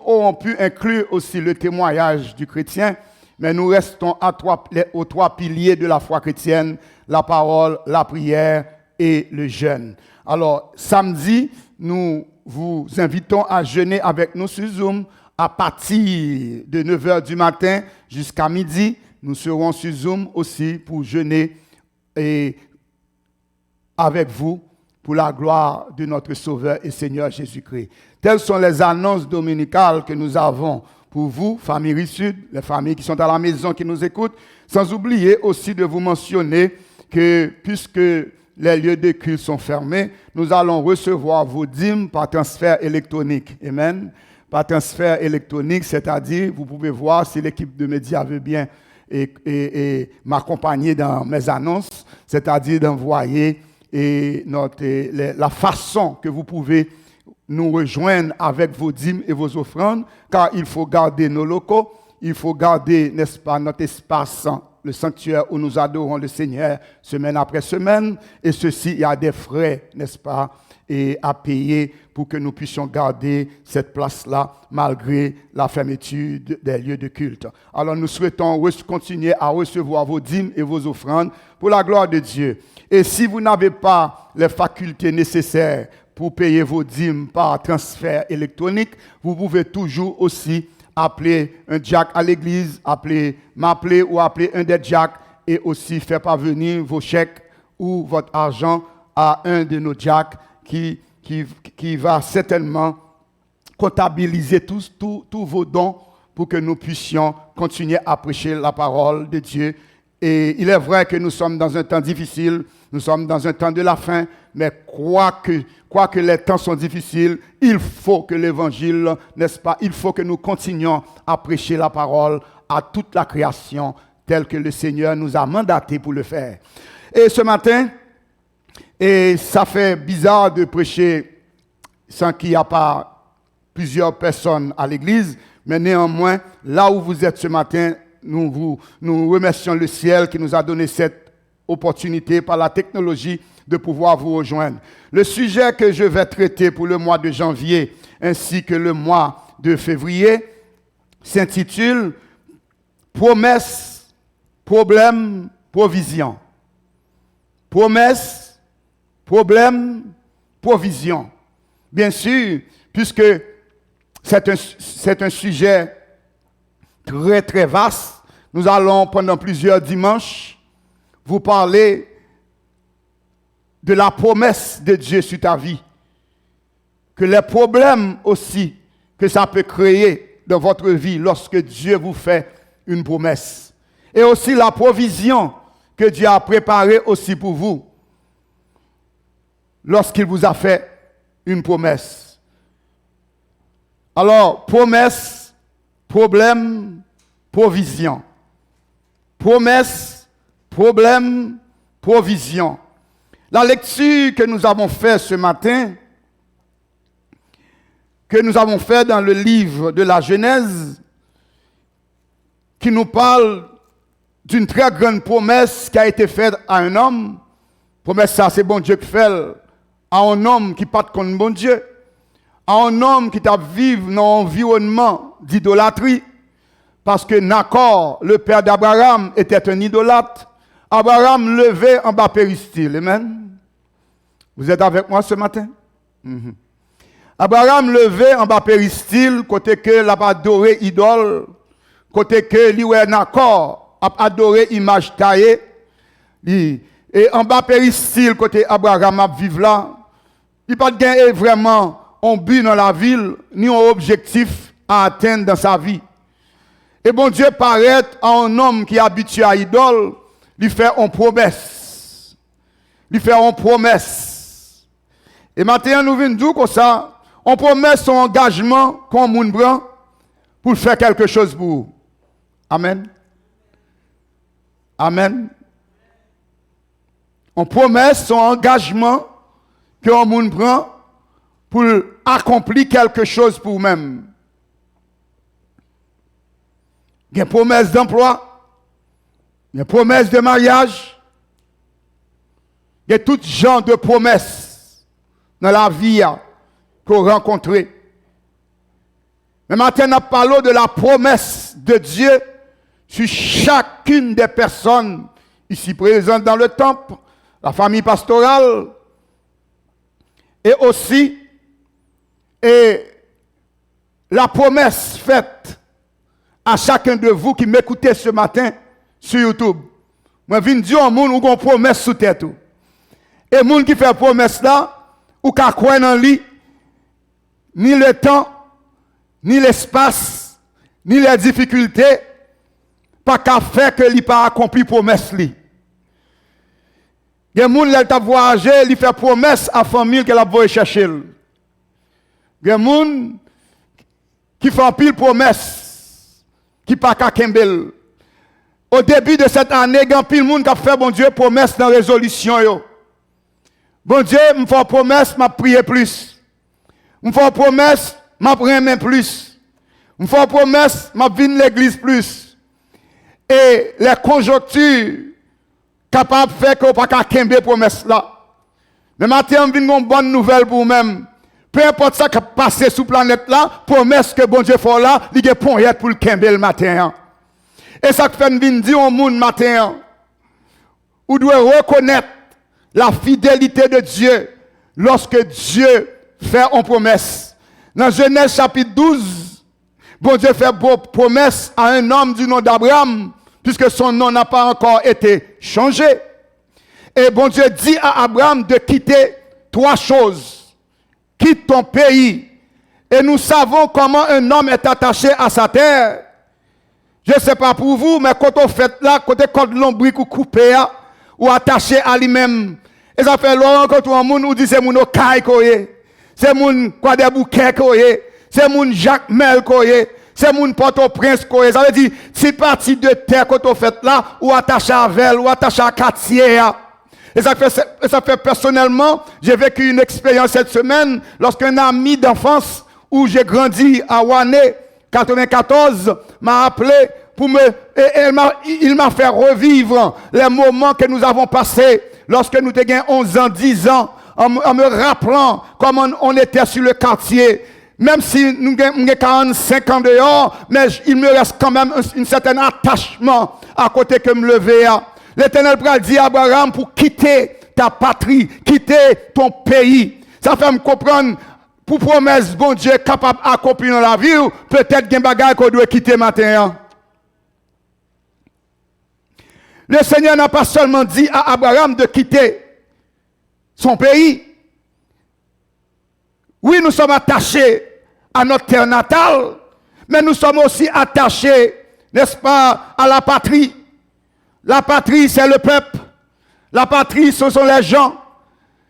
aurons pu inclure aussi le témoignage du chrétien, mais nous restons aux 3 piliers de la foi chrétienne, la parole, la prière et le jeûne. Alors, samedi, nous vous invitons à jeûner avec nous sur Zoom à partir de 9h du matin jusqu'à midi. Nous serons sur Zoom aussi pour jeûner et avec vous pour la gloire de notre Sauveur et Seigneur Jésus-Christ. Telles sont les annonces dominicales que nous avons pour vous, famille Rive-Sud, les familles qui sont à la maison, qui nous écoutent, sans oublier aussi de vous mentionner que puisque les lieux de culte sont fermés, nous allons recevoir vos dîmes par transfert électronique. Amen. Par transfert électronique, c'est-à-dire, vous pouvez voir si l'équipe de médias veut bien et m'accompagner dans mes annonces, c'est-à-dire d'envoyer la façon que vous pouvez nous rejoindre avec vos dîmes et vos offrandes, car il faut garder nos locaux, il faut garder, n'est-ce pas, notre espace, le sanctuaire où nous adorons le Seigneur semaine après semaine, et ceci, il y a des frais, n'est-ce pas, et à payer pour que nous puissions garder cette place-là malgré la fermeture des lieux de culte. Alors nous souhaitons continuer à recevoir vos dîmes et vos offrandes pour la gloire de Dieu. Et si vous n'avez pas les facultés nécessaires pour payer vos dîmes par transfert électronique, vous pouvez toujours aussi appeler un diacre à l'église, m'appeler ou appeler un des diacres et aussi faire parvenir vos chèques ou votre argent à un de nos diacres qui va certainement comptabiliser tous vos dons pour que nous puissions continuer à prêcher la parole de Dieu. Et il est vrai que nous sommes dans un temps difficile, nous sommes dans un temps de la fin, mais quoique les temps sont difficiles, il faut que l'évangile, n'est-ce pas, il faut que nous continuions à prêcher la parole à toute la création telle que le Seigneur nous a mandaté pour le faire. Et ce matin, et ça fait bizarre de prêcher sans qu'il n'y ait pas plusieurs personnes à l'église, mais néanmoins, là où vous êtes ce matin, nous remercions le ciel qui nous a donné cette opportunité par la technologie de pouvoir vous rejoindre. Le sujet que je vais traiter pour le mois de janvier ainsi que le mois de février s'intitule « Promesse, problème, provision ». Promesse, problème, provision. Bien sûr, puisque c'est un sujet très très vaste, nous allons pendant plusieurs dimanches vous parler de la promesse de Dieu sur ta vie. Que les problèmes aussi que ça peut créer dans votre vie lorsque Dieu vous fait une promesse. Et aussi la provision que Dieu a préparée aussi pour vous lorsqu'il vous a fait une promesse. Alors, promesse, problème, provision. Promesse, problème, provision. La lecture que nous avons faite ce matin, que nous avons fait dans le livre de la Genèse, qui nous parle d'une très grande promesse qui a été faite à un homme. Promesse ça, c'est bon Dieu qui fait à un homme qui part contre bon Dieu, à un homme qui t'a vivre dans un environnement d'idolâtrie, parce que Nacor, le père d'Abraham, était un idolâtre. Abraham levait en bas péristyle. Amen. Vous êtes avec moi ce matin? Abraham levait en bas péristyle, côté que l'a adoré idole, côté que lui Nacor a adoré image taillée. Et en bas péristyle, côté Abraham a vivre là, il n'a pas gagné vraiment un but dans la ville, ni un objectif à atteindre dans sa vie. Et bon Dieu paraît à un homme qui est habitué à idole, lui fait une promesse. Lui fait une promesse. Et maintenant, nous venons dire comme ça, on promet son engagement qu'on moun prend pour faire quelque chose pour vous. Amen. Amen. On promet son engagement qu'on moun prend pour accomplir quelque chose pour vous-même. Il y a une promesse d'emploi, il y a une promesse de mariage, il y a tout genre de promesses dans la vie qu'on rencontre. Mais maintenant, nous parlons de la promesse de Dieu sur chacune des personnes ici présentes dans le temple, la famille pastorale, et aussi la promesse faite à chacun de vous qui m'écoutez ce matin sur YouTube. Moi, je viens dire au monde où on promesse sous tête. Et le monde qui fait promesse là, ou qui croit dans lui, ni le temps, ni l'espace, ni les difficultés, pas qu'à faire que lui pas accompli promesse lui. Il y a des gens qui ont voyagé, il fait promesse à la famille qu'elle a voulu chercher. Il y a des gens qui font pile promesse, qui pas qu'à Kembel. Au début de cette année, il y a pile de monde qui a fait bon Dieu promesse dans la résolution. Bon Dieu, me fait promesse, m'a prié plus. Me fait promesse, m'a prié plus. Me fait promesse, m'a venu l'église plus. Et les conjonctures capables de faire que vous ne pouvez pas kembe promesse là. Mais maintenant, je viens une bonne nouvelle pour vous-même. Peu importe ça qui passe sur la planète là, promesse que bon Dieu fait là, il y a pour le kembe le matin. Et ça fait une dire au monde matin, vous devez reconnaître la fidélité de Dieu lorsque Dieu fait une promesse. Dans Genèse chapitre 12, bon Dieu fait une promesse à un homme du nom d'Abraham, puisque son nom n'a pas encore été changé. Et bon Dieu dit à Abraham de quitter 3 choses. Quitte ton pays. Et nous savons comment un homme est attaché à sa terre. Je ne sais pas pour vous, mais quand on fait là, quand on l'ombrique ou coupé, ou attaché à lui-même, et ça fait longtemps quand on moun ou dit c'est mon okaï koye, c'est mon quoi des bouquets koye, c'est mon Jacques Mel koye, c'est mon Port-au-Prince koye. Ça veut dire c'est parti de terre quand on fait là, ou attaché à Vel, ou attaché à quartier. Et ça fait personnellement, j'ai vécu une expérience cette semaine lorsqu'un ami d'enfance où j'ai grandi à Ouané, 94, m'a appelé pour il m'a fait revivre les moments que nous avons passés lorsque nous avions 11 ans, 10 ans, en me rappelant comment on était sur le quartier. Même si nous avons 45 ans dehors, mais il me reste quand même un certain attachement à côté que me lever. L'Éternel dit à Abraham pour quitter ta patrie, quitter ton pays. Ça fait me comprendre, pour promesse, bon Dieu, capable d'accomplir dans la vie, peut-être qu'il y a des bagages qu'on doit quitter maintenant. Le Seigneur n'a pas seulement dit à Abraham de quitter son pays. Oui, nous sommes attachés à notre terre natale, mais nous sommes aussi attachés, n'est-ce pas, à la patrie. La patrie, c'est le peuple. La patrie, ce sont les gens.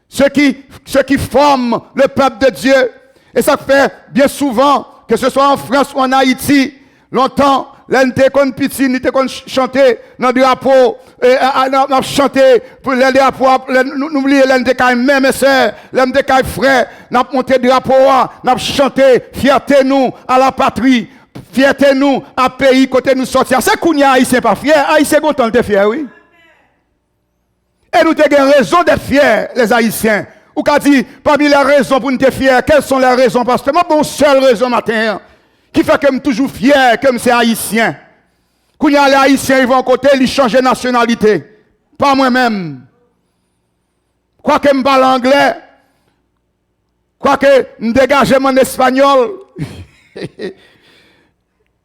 Ceux qui forment le peuple de Dieu. Et ça fait bien souvent, que ce soit en France ou en Haïti, longtemps, l'NT qu'on piti, n'était qu'on chanter dans le drapeau, on chanté pour les drapeaux, n'oubliez l'NT quand même, sœurs, l'NT quand frère, on a monté le drapeau, on a chanté, fierté nous à la patrie. Fierté nous à pays côté nous sortir. C'est qu'on y a haïtien pas fier. Haïtien content de fier, oui. Et nous avons raison d'être fiers, les haïtiens. Ou qu'a dit, parmi les raisons pour nous être fiers, quelles sont les raisons? Parce que moi, bon, seule raison matin, qui fait que je suis toujours fier, comme c'est haïtien. Quand il y a les haïtiens, ils vont à côté, ils changent de nationalité. Pas moi-même. Quoi que je parle anglais, quoi que je dégage mon espagnol.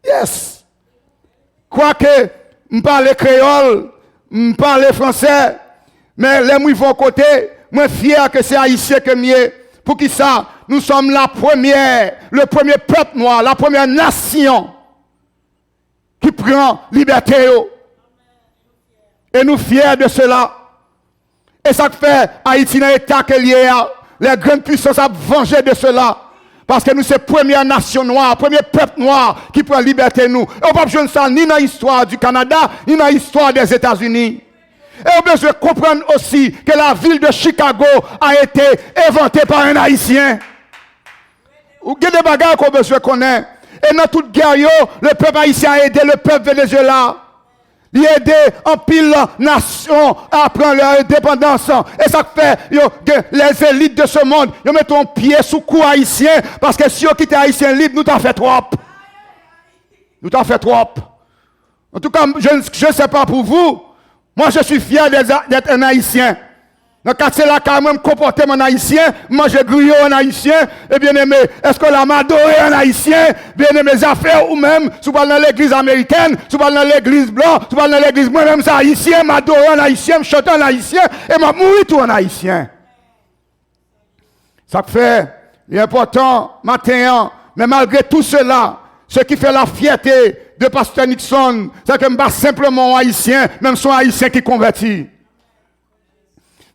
Yes. Quoique, je parle créole, je parle français, mais les gens vont côté, moi fier que c'est haïtien que mieux. Pour qui ça? Nous sommes le premier peuple noir, la première nation qui prend liberté. Et nous fiers de cela. Et ça fait Haïti dans l'état que lié. les grandes puissances à venger de cela. Parce que nous sommes la première nation noire, premier peuple noir qui prend liberté nous. Et on ne peut pas jouer ça ni dans l'histoire du Canada, ni dans l'histoire des États-Unis. Et on besoin de comprendre aussi que la ville de Chicago a été inventée par un Haïtien. Ou il y a des bagages qu'on besoin de connaître. Et dans toute guerre, le peuple haïtien a aidé le peuple vénézuélien. Il a aidé en pile nation à prendre leur indépendance. Et ça fait que les élites de ce monde, ils mettent un pied sous cou haïtien. Parce que si on quitte haïtien libre, nous t'en fait trop. Nous t'en fait trop. En tout cas, je ne sais pas pour vous. Moi, je suis fier d'être un haïtien. Dans le quartier là, quand même, comporter mon haïtien, manger grillot en haïtien, et bien aimé, est-ce que la m'adoré en haïtien, bien aimé, mes affaires ou même, si vous parlez dans l'église américaine, si vous parlez dans l'église blanche, si vous parlez dans l'église, moi-même, c'est haïtien, m'adoré en haïtien, me chanter en haïtien, et m'a mouru tout en haïtien. Ça fait, l'important, matin, mais malgré tout cela, ce qui fait la fierté de Pasteur Nixon, c'est que je ne suis pas simplement haïtien, même son haïtien qui convertit.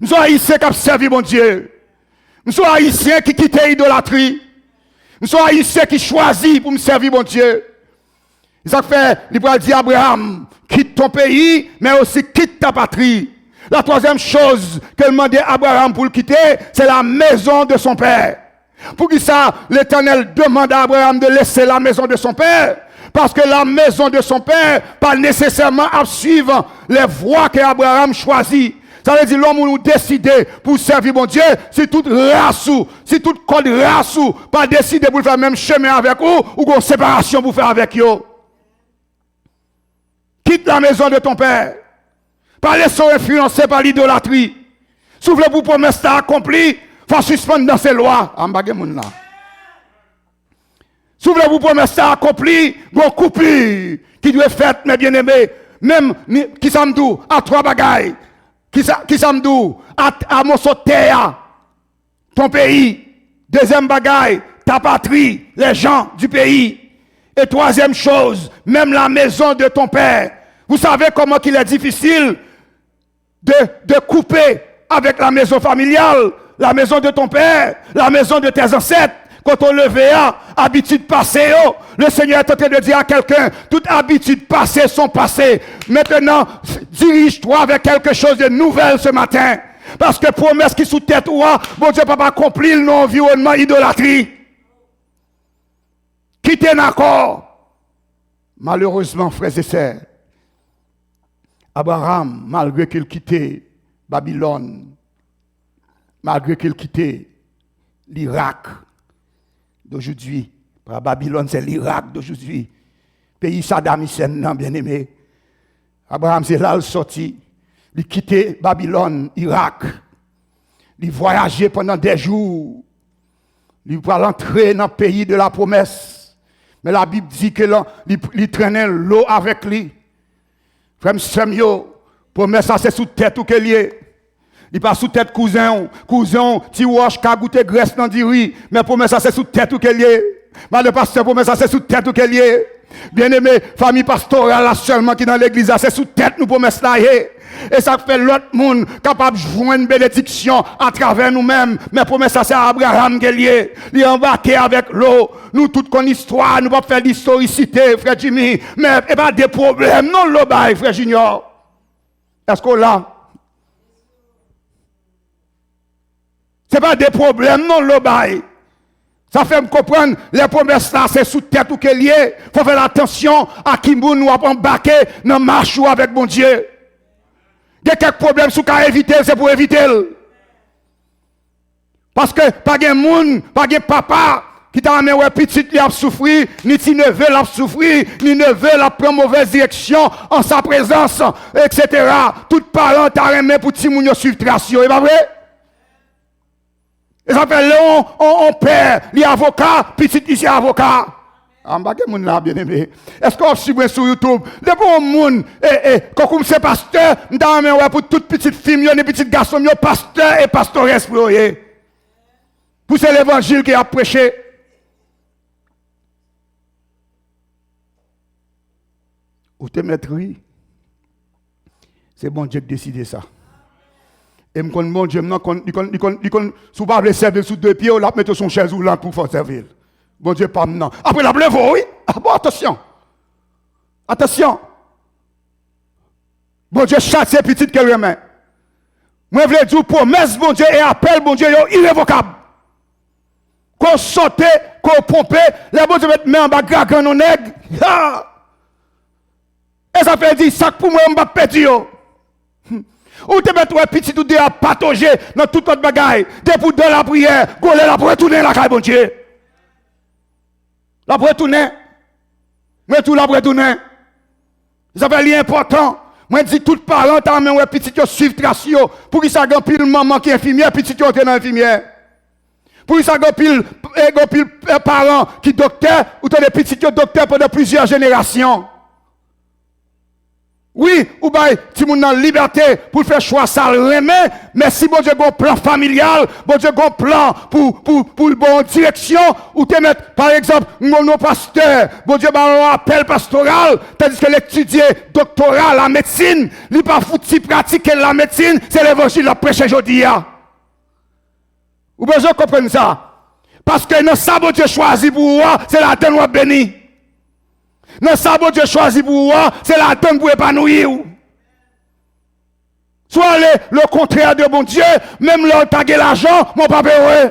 Nous sommes haïtiens qui ont servi mon Dieu. Nous sommes haïtiens qui quittent l'idolâtrie. Nous sommes haïtiens qui choisissent pour me servir mon Dieu. Ça fait, il va dire à Abraham, quitte ton pays, mais aussi quitte ta patrie. La troisième chose que demandait Abraham pour le quitter, c'est la maison de son père. Pour qui ça, l'Éternel demande à Abraham de laisser la maison de son père? Parce que la maison de son père, pas nécessairement à suivre les voies qu'Abraham choisit. Ça veut dire l'homme où nous décider pour servir mon Dieu, si toute race si toute code race pas décider pour faire le même chemin avec vous, ou une séparation pour faire avec eux. Quitte la maison de ton père. Pas laisser influencer par l'idolâtrie. Souffle pour promesse accomplie, faut suspendre dans ses lois. Souffle pour promesse accomplie, bon coupure qui doit être faite, mes bien-aimés, même qui s'amdou à trois bagailles. Qui s'amdou à Mossotea, ton pays. Deuxième bagaille, ta patrie, les gens du pays. Et troisième chose, même la maison de ton père. Vous savez comment il est difficile de couper avec la maison familiale, la maison de ton père, la maison de tes ancêtres. Quand on levait habitude passée, le Seigneur est en train de dire à quelqu'un, toute habitude passée sont passées. Maintenant, dirige-toi avec quelque chose de nouvel ce matin. Parce que promesse qui sous tête ou bon Dieu pas accomplir l'environnement idolâtrie. Quittez d'accord. Malheureusement, frères et sœurs, Abraham, malgré qu'il quittait Babylone, malgré qu'il quittait l'Irak d'aujourd'hui, Babylone c'est l'Irak d'aujourd'hui, pays Saddam Hussein, bien aimé. Abraham c'est là le sorti, il quittait Babylone, Irak, il voyageait pendant des jours, il va entrer dans le pays de la promesse. Mais la Bible dit que il traînait l'eau avec lui. Frère Samuel, promesse ça c'est sous tête ou qu'elle est. Il pas sous tête cousin, ti wash ka goûter graisse dans du riz, mais promesse ça c'est sous tête ou qu'elle est. Mais le pasteur promesse ça c'est sous tête ou qu'elle est. Bien-aimé, famille pastorale là seulement qui dans l'église c'est sous tête nous promesse là et ça fait l'autre monde capable de joindre une bénédiction à travers nous-mêmes. Mais promesse ça c'est Abraham qui est lié. Il est embarqué avec l'eau. Nous toute qu'on histoire, nous pas faire l'historicité, frère Jimmy, mais et pas des problèmes non l'eau bail, frère Junior. Est-ce qu'on là? C'est pas des problèmes non l'eau bail. Ça fait me comprendre, les promesses là, c'est sous tête ou qu'elle est. Il faut faire attention à qui nous a embarqué dans la marche avec mon Dieu. Il y a quelques problèmes sous qu'à éviter, c'est pour éviter. Parce que pas de monde, pas de papa qui t'a amené ouais petit qui a souffert, ni ti neveu l'a souffert, ni neveu l'a pris mauvaise direction en sa présence, etc. Tout parent t'a remis pour ti moun yo suivre trace, est pas vrai? Et ça fait on père, les avocats, petit ici avocat. En bas, que moun là bien aimé. Est-ce qu'on suit sur YouTube? Les bons moun, comme c'est pasteur, m'dame ouais pour toute petite fille, les petits garçons, pasteur et pastoresse pour pour c'est l'évangile qui a prêché. Ou te mettre oui. C'est bon Dieu qui décide ça. Et me connais bon Dieu, il sous pas servir sous deux pieds, on l'a mettre son chaise roulante pour faire servir. Bon Dieu, pas maintenant. Après la bleu, oui. Ah bon, attention. Attention. Bon Dieu, chasse ces petites qu'elle remet. Moi, je veux dire, promesse, bon Dieu, et appel, bon Dieu, irrévocable. Qu'on saute, qu'on pompe, les bon Dieu mettre main en bas, gragan, non nègre. Et ça fait dire, ça pour moi, on va perdre. Ou te mettre un petit tout à patauger dans toute notre bagaille. Depuis de la prière, qu'on la pour retourner la caille, bon Dieu. La pour retourner. Mais tout la pour retourner. Ça fait lien important. Moi, je dis, tout parent, t'as même un petit qui suivent trace pour qu'il s'agisse pile maman qui est infirmière, petit qui est dans l'infirmière. Pour qu'il s'agisse pile parents qui docteur, ou t'as des petits qui sont docteurs pendant plusieurs générations. Oui, ou bien, si vous avez la liberté pour faire choix ça remet, mais si bon Dieu a un plan familial, bon Dieu a un plan pour une bonne direction, ou te mettre, par exemple, mon pasteur, bon Dieu a un appel pastoral, tandis que l'étudier doctorat, la médecine, il n'est pas foutu pratiquer la médecine, c'est l'évangile à prêcher aujourd'hui. Vous besoin de comprendre ça. Parce que dans ça, bon Dieu choisi pour vous, c'est la terre bénie. Dans ça, bon Dieu choisi pour vous, c'est la donne pour épanouir. Soit le contraire de bon Dieu, même là où tu as l'argent, mon papa heureux.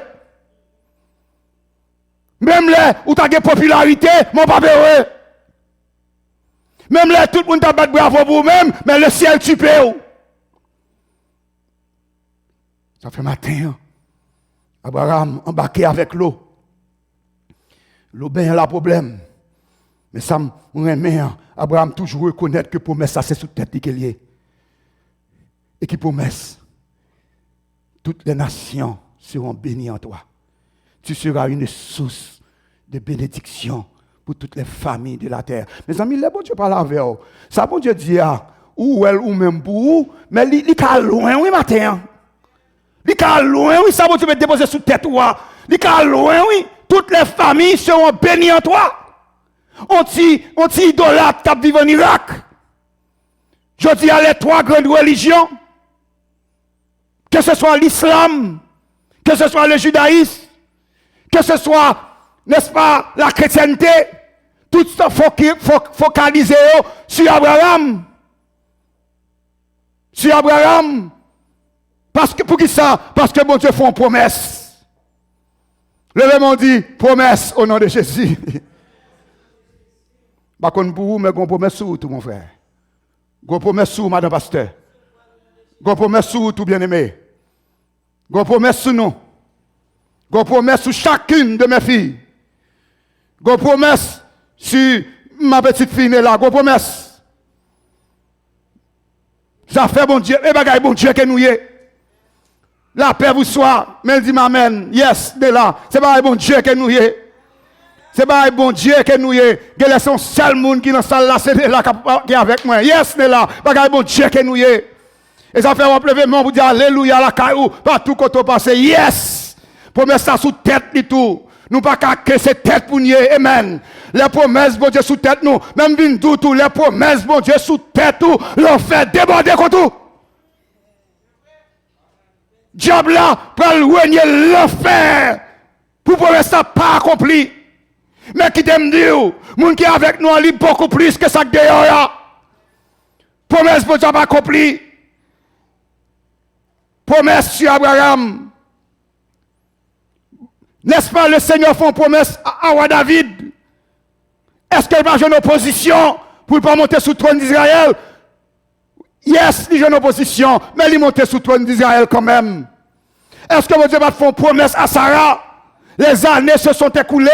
Même là où tu as la popularité, mon papa heureux. Même là tout le monde t'a battu bravo pour vous-même, mais le ciel tu peux. Ça fait matin, Abraham embarqué avec l'eau. L'eau bien là problème. Mais ça me remet, Abraham toujours reconnaître que promesse, ça c'est sous tête qu'il est. Et qui promesse, toutes les nations seront bénies en toi. Tu seras une source de bénédiction pour toutes les familles de la terre. Mes amis, le bon Dieu parle avec vous. Ça, bon Dieu dit, ou elle, ou même pour vous, mais il est loin, oui, matin. Il est loin, oui, ça, bon Dieu va déposer sous tête, il est loin, oui. Toutes les familles seront bénies en toi. On t'y idolâtre qui vivent en Irak. Je dis à les trois grandes religions, que ce soit l'islam, que ce soit le judaïsme, que ce soit, n'est-ce pas, la chrétienté, tout ça focalisé sur Abraham. Sur Abraham. Parce que, pour qui ça? Parce que mon Dieu fait une promesse. Le même dit, promesse au nom de Jésus. Par contre, pour vous, mais on promesse sur tout, mon frère. On promesse sur madame pasteur. On promesse sur tout bien-aimé. On promesse sur nous. On promesse sur chacune de mes filles. On promesse sur ma petite fille là. On promesse. Ça fait bon Dieu. Et bagaille bon Dieu que nous y est. La paix vous soit. Mais dit m'amen. Yes, de là. C'est pas bon Dieu que nous y est. C'est pas bon Dieu que nous y est. Il y a son seul monde qui est dans la salle là, c'est là qui est avec moi. Yes, c'est là. Pas bon Dieu que nous y est. Et ça fait un plevement pour dire alléluia la caillou. Partout quand on passe. Yes. Promesse ça sous tête et tout. Nous pas qu'à cette tête pour nier. Amen. Les promesses, bon Dieu, sous tête nous. Même vin tout, les promesses, bon Dieu, sous tête tout. L'on fait déborder contre tout. Diable là, pour le régner l'enfer. Pour promesse ça pas accompli. Mais qui t'aime dire, moun qui est avec nous, il beaucoup plus que ça que d'ailleurs. Promesse pour Dieu pas accompli. Promesse sur Abraham. N'est-ce pas le Seigneur fait une promesse à David? Est-ce qu'il va jouer une opposition pour ne pas monter sous le trône d'Israël? Yes, il joue une opposition, mais il monte sous le trône d'Israël quand même. Est-ce que Dieu va faire une promesse à Sarah? Les années se sont écoulées.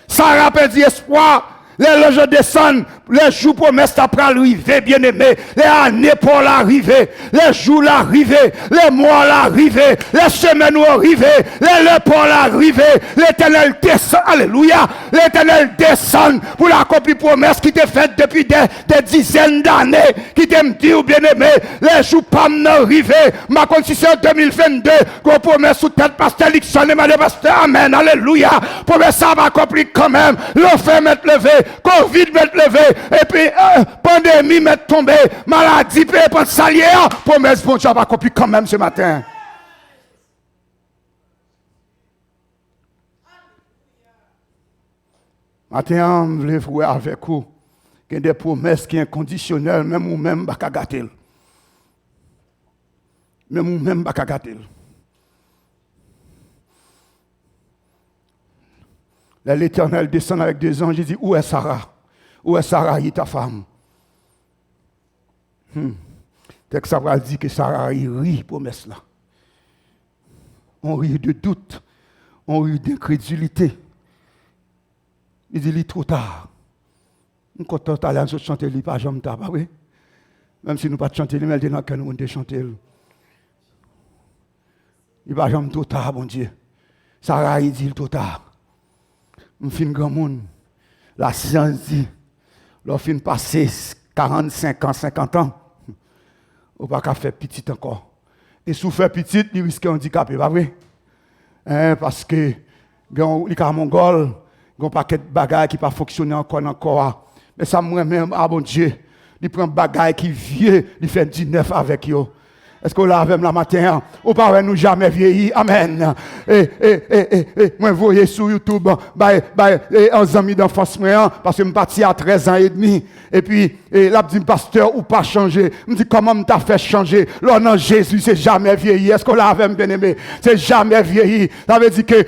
Sarah perdit espoir. Les loges descendent. Les jours promesses après l'arrivée, bien aimé. Les années pour l'arrivée. Les jours l'arrivée. Les mois l'arrivée. Les semaines l'arrivée. Les pour l'arrivée. L'Éternel descend. Alléluia. L'Éternel descend pour l'accomplir promesse qui t'est faite depuis des dizaines d'années. Qui t'aime dire, bien aimé. Les jours pas m'arriver. Ma constitution 2022. Qu'on promesse sous tête pasteur Nixon et madame pasteur. Amen. Alléluia. Promesse ça va accomplir quand même. L'enfer m'être levé. Covid m'être levé. Et puis, pandémie m'est tombée, maladie, pas de salière. Promesse, bon Dieu, va accomplir quand même ce matin. Maintenant, je voulais voir avec vous qu'il y a des promesses qui sont inconditionnelles, même ou même pas gâter. Même ou même pas gâter. L'Éternel descend avec des anges, il dit, où est Sarah? Où est Sarah, ta femme? Texte ça va dire que Sarah rit, promesse là. On rit de doute, on rit d'incrédulité. Il dit, il est trop tard. Nous sommes allés chanter, il n'est pas jamais tard, oui? Même si nous ne pas chanter, mais il dit, non, que nous devons chanter. Il n'est pas jamais trop tard, bon Dieu. Sarah, il dit, il est trop tard. On fait un grand monde. La science dit, l'on fin passer 45 ans, 50 ans, on ne peut pas faire petit encore. Et si on fait petit, il risque handicapé, pas vrai? Parce que les cas mongols, il y a un paquet de bagages qui ne pas fonctionner encore. Mais ça, moi-même, ah bon Dieu, il prend un bagage qui vieux, il fait 19 avec eux. Est-ce que là, avec la matin, ou pas nous jamais vieilli? Amen. Moi, voyez sur YouTube, un ami d'enfance, parce que je suis parti à 13 ans et demi. Et puis, là, je dis, pasteur, ou pas changer? Je me dis, comment t'as fait changer? Là, non, Jésus, c'est jamais vieilli. Est-ce que là, avec bien aimé? C'est jamais vieilli. Ça veut dire que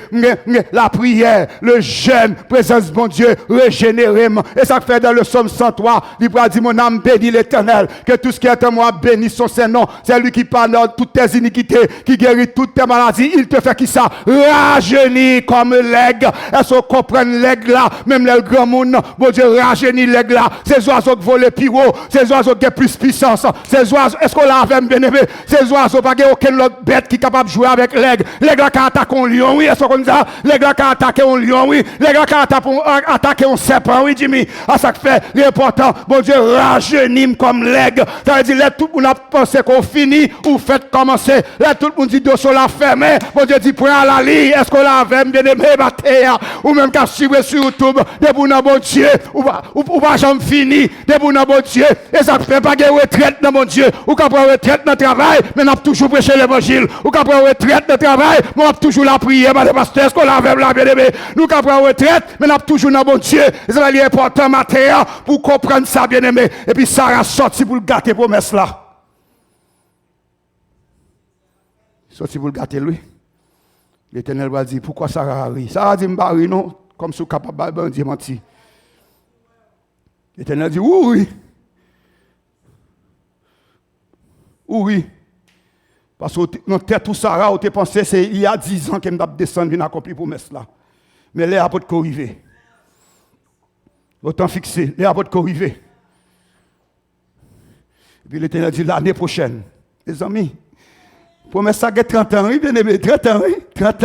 la prière, le jeûne, présence, bon Dieu, régénéré. Et ça fait dans le psaume 103, il va dire, mon âme bénit l'Éternel, que tout ce qui est en moi bénit son Saint-Nom. C'est lui qui pardonne toutes tes iniquités, qui guérit toutes tes maladies. Il te fait qui ça? Rajeunir comme l'aigle. Est-ce qu'on comprend l'aigle là? Même le grand monde, bon Dieu, rajeunir l'aigle là. Ces oiseaux qui volent plus haut, ces oiseaux qui ont plus puissance. Ces oiseaux, est-ce qu'on l'a bien aimé? Ces oiseaux, pas aucune autre bête qui est capable de jouer avec l'aigle. L'aigle qui attaque un lion, oui. Est-ce qu'on dit ça? L'aigle qui attaque un lion, oui. L'aigle qui attaque un serpent, oui, Jimmy. À ça que fait, l'important, bon Dieu, rajeunir comme l'aigle. Ça veut dire, là, tout le monde a pensé qu'on finit ou faites commencer. Là, tout le monde dit, dossier la fermé. Bon Dieu dit, prends la ligne. Est-ce qu'on l'a bien aimé, bataille? Ou même qu'à suivre sur YouTube, des bons bon Dieu, ou pas jamais fini, des bons bon Dieu. Et ça ne fait pas de retraite dans mon Dieu. Ou qu'à prendre retraite dans le travail, mais n'a toujours prêché l'évangile. Ou qu'à prendre retraite dans le travail, mais n'a toujours la prière, par le pasteur. Est-ce qu'on l'a bien aimé? Nous qu'à prendre retraite, mais n'a toujours dans mon Dieu. Et ça va être important, matin, pour comprendre ça, bien aimé. Et puis, ça a sorti pour le gâter promesse là. Sorti pour le gâter lui. L'Éternel va dire, pourquoi Sarah rit? Sarah dit, m'ba ri non, comme si capable de dire menti. L'Éternel dit, oui. Oui. Parce que dans tête tout Sarah, on te pensé, c'est il y a 10 ans qu'elle m'a descendu et accompli promesse là. Mais là, il n'y a pas de corriver. Autant fixé, là, il n'y a pas de corriver. Et puis l'Éternel dit, l'année prochaine, les amis, promesse ça a 30 ans, oui, bien aimé, 30 ans, oui, 30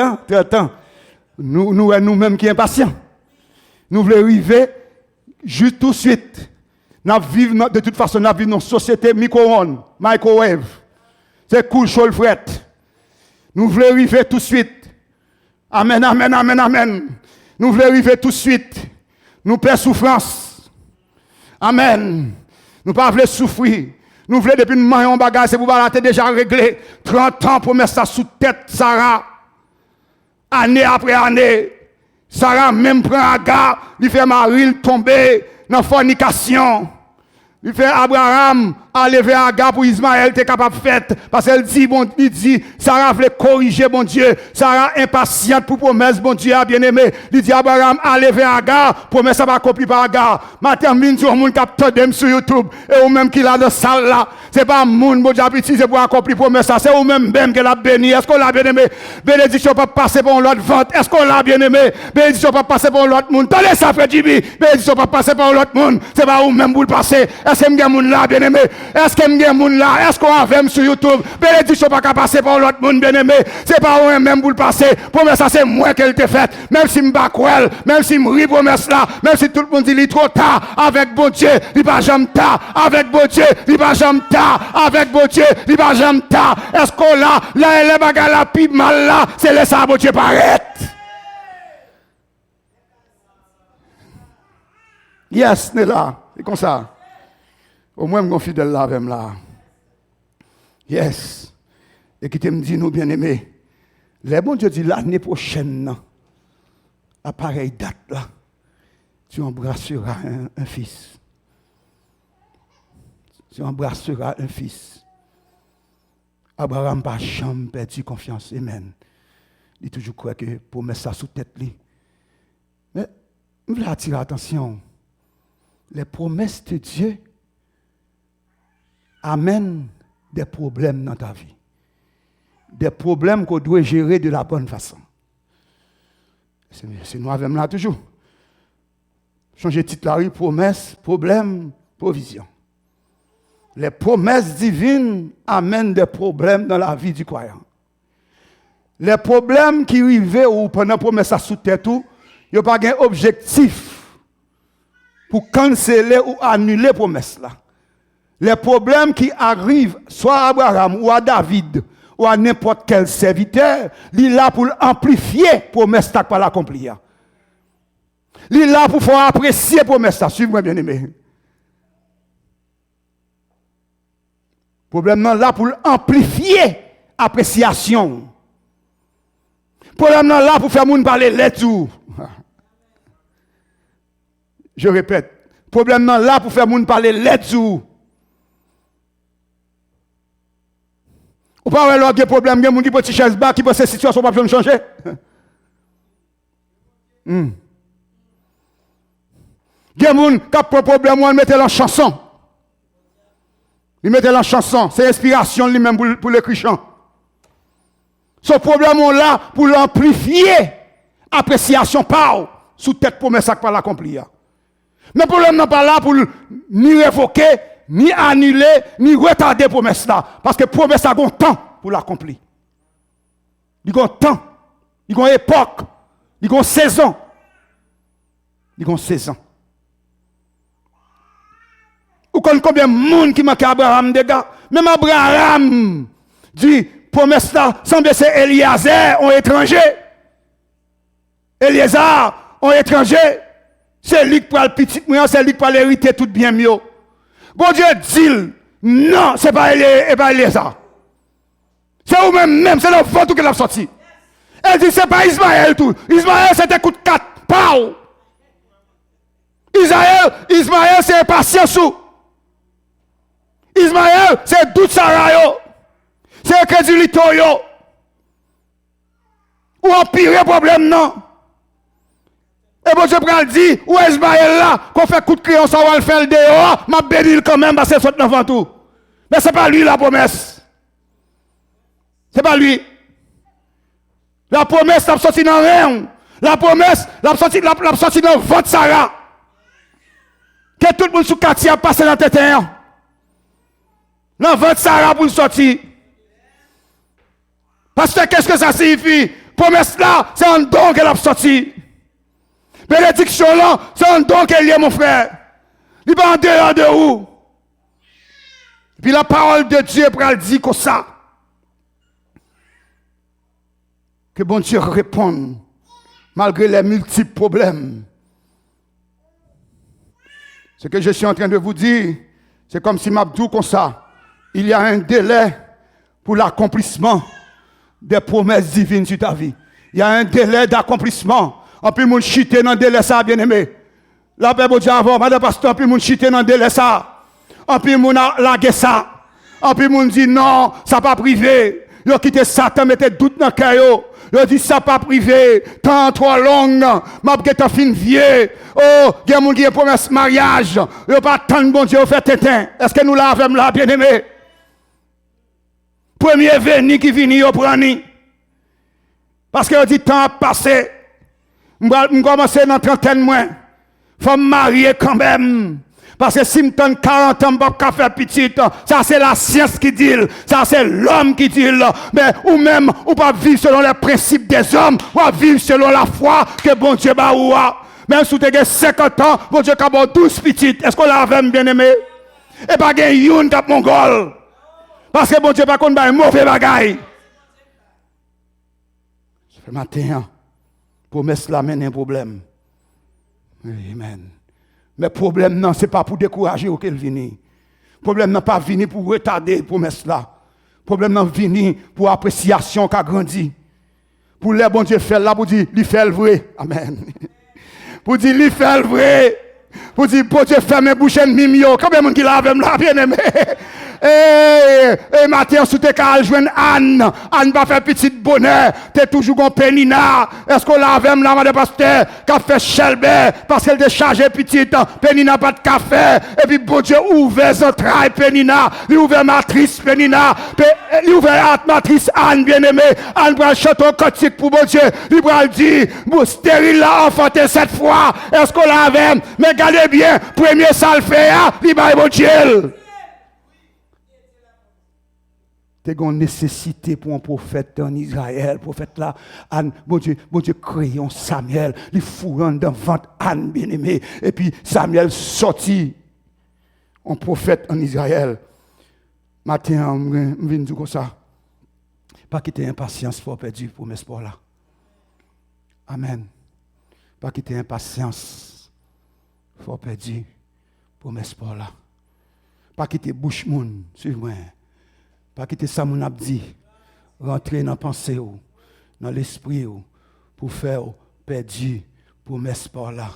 ans. Nous-mêmes qui sommes impatients. Nous voulons arriver juste tout de suite. De toute façon, nous vivons dans une société micro-ondes, microwave. C'est cool, chaud, fret. Nous voulons arriver tout de suite. Amen, amen, amen, amen. Nous voulons arriver tout de suite. Nous perdons souffrance. Amen. Nous ne voulons pas souffrir. Nous voulons depuis nous manger un bagage, c'est pour balader déjà réglé. 30 ans pour mettre ça sous tête, Sarah. Année après année. Sarah même prend Agar, il fait Marie tomber dans la fornication. Il fait Abraham aller vers Agar pour Ismaël, t'es capable de faire. Parce qu'elle dit, bon, il dit, Sarah voulait corriger, bon Dieu. Sarah impatiente pour promesse, bon Dieu, bien aimé. Il dit, Abraham, allez vers Agar, promesse va accomplir par Agar. Maintenant, mine sur le monde qui a tendem sur YouTube, et ou même qui l'a dans la salle là. C'est pas le monde, bon Dieu, c'est pour accomplir promesse, c'est ou même qui l'a béni. Est-ce qu'on l'a bien aimé? Bénédiction pas passer pour l'autre vente. Est-ce qu'on l'a bien aimé? Bénédiction pas passer pour l'autre monde. Tenez ça, frère Jimmy. Bénédiction pas passer pour l'autre monde. C'est pas ou même pour le passer. Est-ce que m'y monde là, bien aimé? Est-ce que m'y monde là? Est-ce qu'on a même sur YouTube? Bénédiction pas passer pour l'autre monde, bien aimé. C'est pas ou même pour le passer. Promesse ça, c'est moi qu'elle te fait. Même si m'ba cruel, même si m'ri promesse là, même si tout le monde dit il est trop tard, avec bon Dieu, il pas jamais tard, avec bon Dieu, il pas jamais tard, avec bon Dieu, il pas jamais tard. Est-ce qu'on là, les bagages la pire mal là, c'est laisser bon Dieu paraître. Yes, n'est là, c'est comme ça. Au moins, mon fidèle là, même là. Yes. Et qui te me dit, nous bien aimés, les bon Dieu dit l'année prochaine, à pareille date là, tu embrasseras un fils. Tu embrasseras un fils. Abraham n'a jamais perdu confiance. Amen. Il toujours croit que pour mettre ça sous tête. Mais je veux attirer l'attention. Les promesses de Dieu amènent des problèmes dans ta vie. Des problèmes qu'on doit gérer de la bonne façon. C'est nous avec là toujours. Changer de titre là, promesse, problème, provision. Les promesses divines amènent des problèmes dans la vie du croyant. Les problèmes qui arrivent ou pendant la promesse à sous tête, il n'y a pas un objectif pour canceller ou annuler la promesse là. Les problèmes qui arrivent soit à Abraham ou à David ou à n'importe quel serviteur, il est là pour amplifier la promesse qui va l'accomplir. Il est là pour faire apprécier la promesse. Suivez-moi bien aimé. Le problème est là pour amplifier l'appréciation. Le problème est là pour faire moun parler les tout. Je répète. Le problème est là pour faire moun parler les tout. Ou pas avoir des problèmes, il y a des gens qui peuvent chaise bas, qui peuvent cette situation pas besoin changer. Il y a des gens qui ont des problèmes, ils mettent en chanson. Ils mettent en chanson, c'est inspiration lui-même pour l'écrit chant. Ce problème là pour l'amplifier, appréciation par sous tête promesse qui pas l'accomplir. Mais le problème n'est pas là pour ni révoquer, ni annuler, ni retarder promesse là. Parce que promesse a un temps pour l'accomplir. Il y a un temps, il y a une époque, il y a une saison. Il y a une saison. Vous connaissez combien de monde qui manque à Abraham, des gars? Même Abraham dit, promesse là, semble c'est Eliezer, un étranger. Eliezer, un étranger. C'est lui qui prend le petit, c'est lui qui prend l'hériter tout bien mieux. Bon Dieu dit, non, ce n'est pas Eliezer. C'est vous-même, c'est le ventre qui l'a sorti. Elle dit, ce n'est pas Ismaël tout. Ismaël, c'était coup de 4. Pau! Ismaël, c'est impatience. Ismaël, c'est doute Sarah. C'est incrédulité. Ou empirer problème, non? Et bon Dieu prend dit, où est Ismaël là, qu'on fait coup de crayon, ça va le faire le dehors, m'a béni quand même, parce que c'est devant tout. Mais ce n'est pas lui la promesse. Ce n'est pas lui. La promesse, l'a sorti dans rien. La promesse, l'a sorti dans le ventre Sarah. Que tout le monde sous quartier a passé dans la tête. Dans le ventre Sarah pour le sortir. Parce que qu'est-ce que ça signifie? Promesse là, c'est un don qu'elle a sorti. Bénédiction là, c'est un don qu'elle est, mon frère. Il va en dehors de où? Puis la parole de Dieu pour elle dire comme ça. Que bon Dieu réponde, malgré les multiples problèmes. Ce que je suis en train de vous dire, c'est comme si m'abdou comme ça. Il y a un délai pour l'accomplissement des promesses divines sur ta vie. Il y a un délai d'accomplissement. En plus, mon chité dans le délai ça, bien aimé. La paix, bon Dieu, avant, madame pasteur, en plus, mon chité dans le délai ça. En plus, mon lagué ça. En plus, mon dit non, ça pas privé. Il a quitté Satan, mettez doute dans le cœur. Il a dit ça pas privé. Tant trop long, m'a gêté fin vieux. Oh, il y a des gens qui ont promesse mariage. Il a pas tant de bon Dieu fait tétin. Est-ce que nous l'avons là, bien aimé? Premier venu qui vient, il prend. Parce qu'il a dit temps a passé. Je commence dans la trentaine moins. Il faut me marier quand même. Parce que si je me 40 ans, je ne peux pas faire petit. Ça, c'est la science qui dit. Ça, c'est l'homme qui dit. Mais ou même, ou pas vivre selon les principes des hommes, ou vivre selon la foi que bon Dieu va ou. Même si tu as 50 ans, bon Dieu a 12 petites. Est-ce qu'on l'a bien aimé? Et pas qu'il y a une cap mongol. Parce que bon Dieu pas contre un mauvais bagaille. Ce matin, promesse la mène un problème. Amen. Mais le problème, non, ce n'est pas pour décourager ou qu'elle vienne. Le problème n'est pas venu pour retarder la promesse là. Le problème n'est venu pour appréciation qui a grandi. Pour les bon Dieu faire là, pour dire, il fait le vrai. Amen. Pour dire, il fait le vrai. Pour dire, bon Dieu, ferme bouche ennemi. Combien de monde qui l'a là, bien aimé? Et matin, sous tes cas, joindre Anne. Anne va faire petit bonheur. T'es toujours un Pénina. Est-ce qu'on l'a là, madame pasteur, café Shelby, parce qu'elle est chargée petite. Pénina pas de café. Et puis, bon Dieu, ouvert son travail, Pénina. Il ouvert matrice, Pénina. Il ouvert matrice, Anne, bien aimé. Anne va chanter un cantique pour bon Dieu. Il va dire, bon, stérile là, enfanté cette fois. Est-ce qu'on l'a mais regardez bien, premier ça le fait, il va bon Dieu. Tu as une nécessité pour un prophète en Israël, prophète là, Anne, bon Dieu, créons Samuel, il fourrant dans ventre Anne bien-aimé, et puis Samuel sorti, un prophète en Israël. Matin, je viens dire comme ça, pas quitter impatience pour perdre pour mes sports là. Amen. Pas quitter impatience pour perdre pour mes sports là. Pas quitter bouche moun, suivez-moi. Pas quitter ça mon abdi, rentrer dans la pensée ou dans l'esprit ou pour faire perdu pour mes sports là.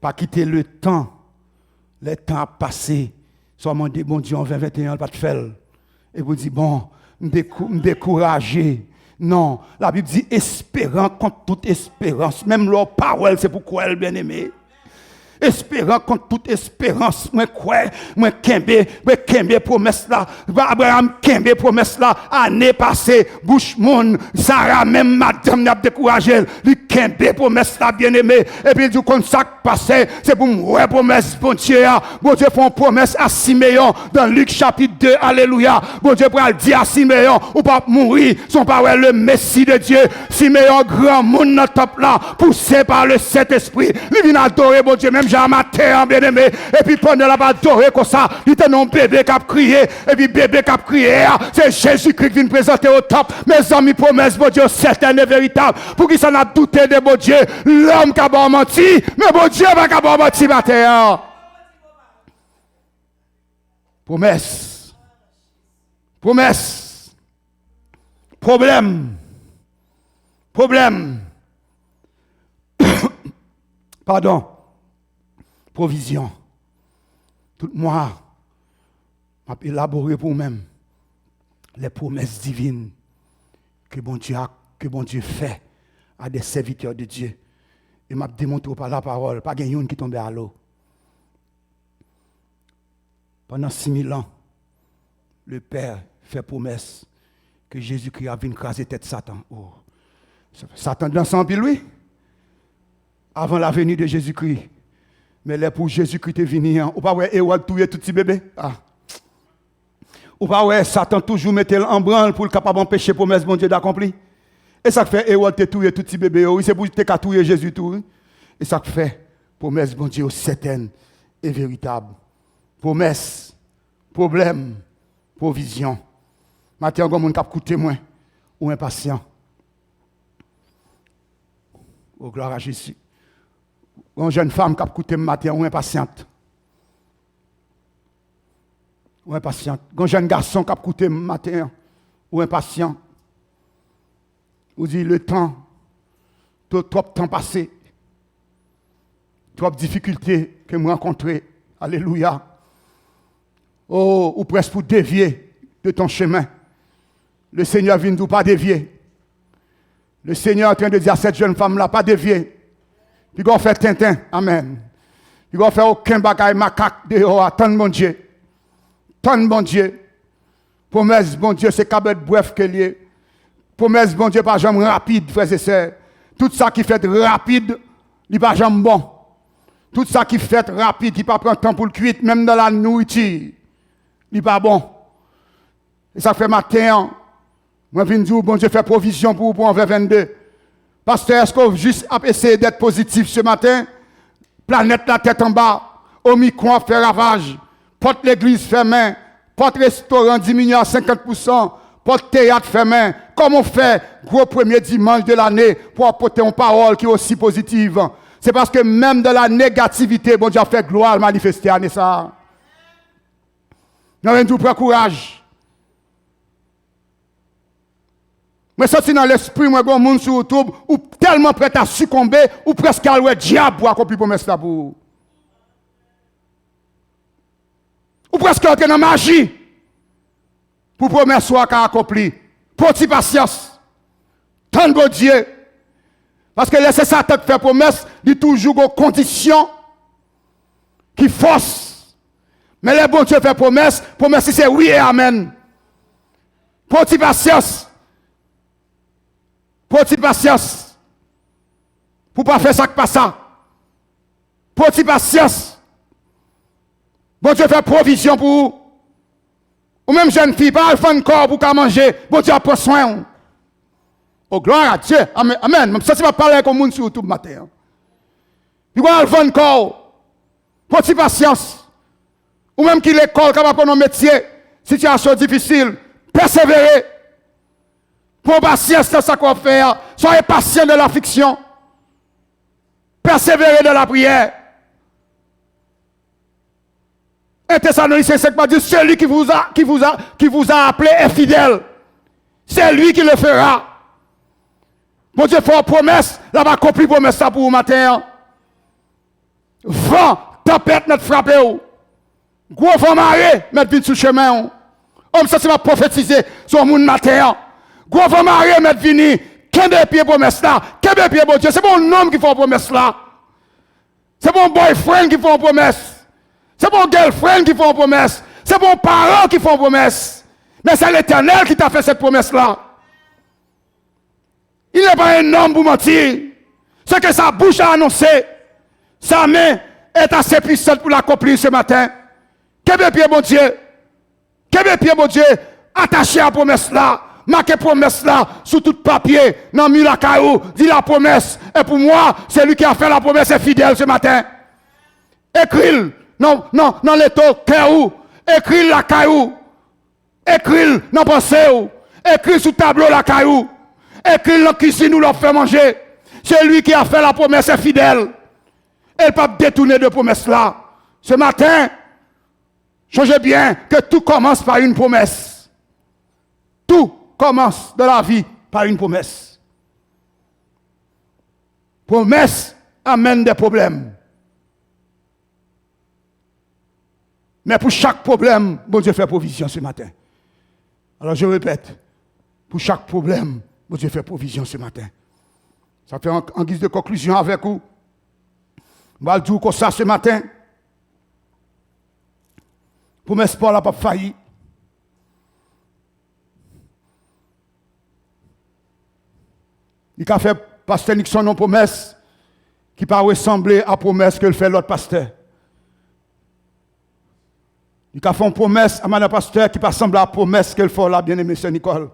Pas quitter le temps a passé, soit mon bon Dieu en 2021 pas de faire et vous dit bon, me décourager. Non, la Bible dit espérant contre toute espérance, même leur parole c'est pourquoi elle bien aimé. Espérant contre toute espérance, moi kembe promesse là, Abraham kembe promesse là, année passée, bouche moun, Sarah même madame n'a découragé, lui kembe promesse là bien aimé, et puis du comme ça passé, c'est pour moi promesse bon Dieu, bon Dieu fait une promesse à Siméon dans Luc chapitre 2, alléluia, bon Dieu pour dire à Siméon, ou pas mourir, son parole le Messie de Dieu, Siméon grand monde dans top là, poussé par le Saint-Esprit, lui vient adorer bon Dieu même Jean matin bien aimé et puis pendant la adoré comme ça il était un bébé qui a crié et puis bébé qui a crié c'est Jésus-Christ qui vient présenter au top mes amis promesse bon Dieu certaine et véritable pour qui ça n'a douté de bon Dieu l'homme qui a bon menti mais bon Dieu va qui a bon menti matin promesse problème pardon provision. Tout moi, m'a élaboré pour moi-même les promesses divines que bon Dieu fait à des serviteurs de Dieu. Et m'a démontré par la parole, pas une qui tombe à l'eau. Pendant 6000 ans, le Père fait promesse que Jésus-Christ a vu écraser tête Satan. Oh. Satan dans son pile, lui, avant la venue de Jésus-Christ. Mais là pour Jésus-Christ est venu, ou pas ouais Hérode tuer tout petit bébé. Ou pas ouais Satan toujours mettait en branle pour le capable empêcher promesse bon Dieu d'accomplir. Et ça fait Hérode te tuer tout petit bébé, oui c'est pour te tuer Jésus tout. Et ça fait promesse bon Dieu certaine et véritable. Promesse, problème, provision. Maintenant on cap coûter moins ou impatient. Oh gloire à Jésus. Une jeune femme qui a écouté le matin, ou impatiente. Ou impatiente. Un jeune garçon qui a écouté le matin, ou impatient. Vous dites le temps, trop de temps passé, trop de difficultés que je rencontré. Alléluia. Oh, ou presque pour dévier de ton chemin. Le Seigneur vient nous pas dévier. Le Seigneur est en train de dire à cette jeune femme-là, pas dévier. Il va faire Tintin, amen. Il va faire aucun bagaille macaque dehors, attends mon Dieu. Tant bon Dieu. Promesse bon Dieu, c'est cabet bref que lié. Promesse bon Dieu, pas jamais rapide, frères et sœurs. Tout ça qui fait rapide, il pas jamais bon. Tout ça qui fait rapide, qui pas prendre temps pour le cuire, même dans la nourriture, il pas bon. Et ça fait matin, moi viens dire bon Dieu fait provision pour en 2022. Pasteur, est-ce qu'on juste essayer d'être positif ce matin? Planète la tête en bas, Omicron fait ravage, porte l'église fermée, porte restaurant diminue à 50%, porte théâtre fermé. Comment on fait gros premier dimanche de l'année pour apporter une parole qui est aussi positive? C'est parce que même dans la négativité, bon Dieu a fait gloire manifester à ça. Nous avons tout prendre courage. Mais ça, c'est dans l'esprit, moi, un monde sur YouTube, ou tellement prêt à succomber, ou presque à le diable pour accomplir promesse là pour vous. Ou presque entrer dans la magie pour promesse soit accompli. Petit patience. Tant de Dieu. Parce que laisser Satan faire promesse, dit toujours aux conditions qui forcent. Mais les bons Dieu fait promesse, promesse c'est oui et amen. Petit patience. Petit patience. Pour ne pas faire ça que pas ça. Petit patience. Bon Dieu fait provision pour vous. Ou même jeune fille, pas faire corps pour manger. Bon Dieu prend soin. Oh, gloire à Dieu. Amen. Même ça, c'est pas parler avec le monde sur tout le matin. Il va aller faire corps. Petit patience. Ou même qui l'école, capable de prendre un métier. Situation difficile. Persévérer. Pour patience, c'est ça qu'on va faire. Soyez patient de l'affliction. Persévérer de la prière. Un Thessaloniciens 5 dit celui qui vous a appelé est fidèle. C'est lui qui le fera. Mon Dieu fait une promesse. Là, va accomplir promesse pour vous matin. Vent, tempête, notre frappé. Gros vent marée, mettre vite sur le chemin. Homme, ça, c'est ma prophétiser sur le monde matin. Gros vent marée, mettre vini. Qu'un des pieds promesse là. Qu'un des pieds, bon Dieu. C'est bon homme qui fait une promesse là. C'est bon boyfriend qui fait une promesse. C'est bon girlfriend qui fait une promesse. C'est bon parent qui fait une promesse. Mais c'est l'Éternel qui t'a fait cette promesse-là. Il n'est pas un homme pour mentir. Ce que sa bouche a annoncé, sa main est assez puissante pour l'accomplir ce matin. Qu'est-ce que bon Dieu? Qu'est-ce que bon Dieu? Attaché à la promesse-là. Marquez promesse-là sur tout papier. Dans la caillou, dit la promesse. Et pour moi, c'est lui qui a fait la promesse est fidèle ce matin. Écris-le. Non, l'étau, caillou. Écris la caillou. Écris dans pensée. Écris sous tableau la caillou. Écris dans cuisine nous l'a fait manger. C'est lui qui a fait la promesse est fidèle. Elle ne peut pas détourner de promesse là. Ce matin, changez bien que tout commence par une promesse. Tout commence dans la vie par une promesse. Promesse amène des problèmes. Mais pour chaque problème, bon Dieu fait provision ce matin. Alors je répète, pour chaque problème, bon Dieu fait provision ce matin. Ça fait en guise de conclusion avec vous. Je vais dire comme ça ce matin. Promesse Paul n'a pas failli. Il a fait pasteur Nixon une promesse qui peut ressembler à la promesse que fait l'autre pasteur. Il a fait une promesse à Madame Pasteur qui peut ressembler à la promesse qu'elle fait là, bien-aimé Sœur Nicole.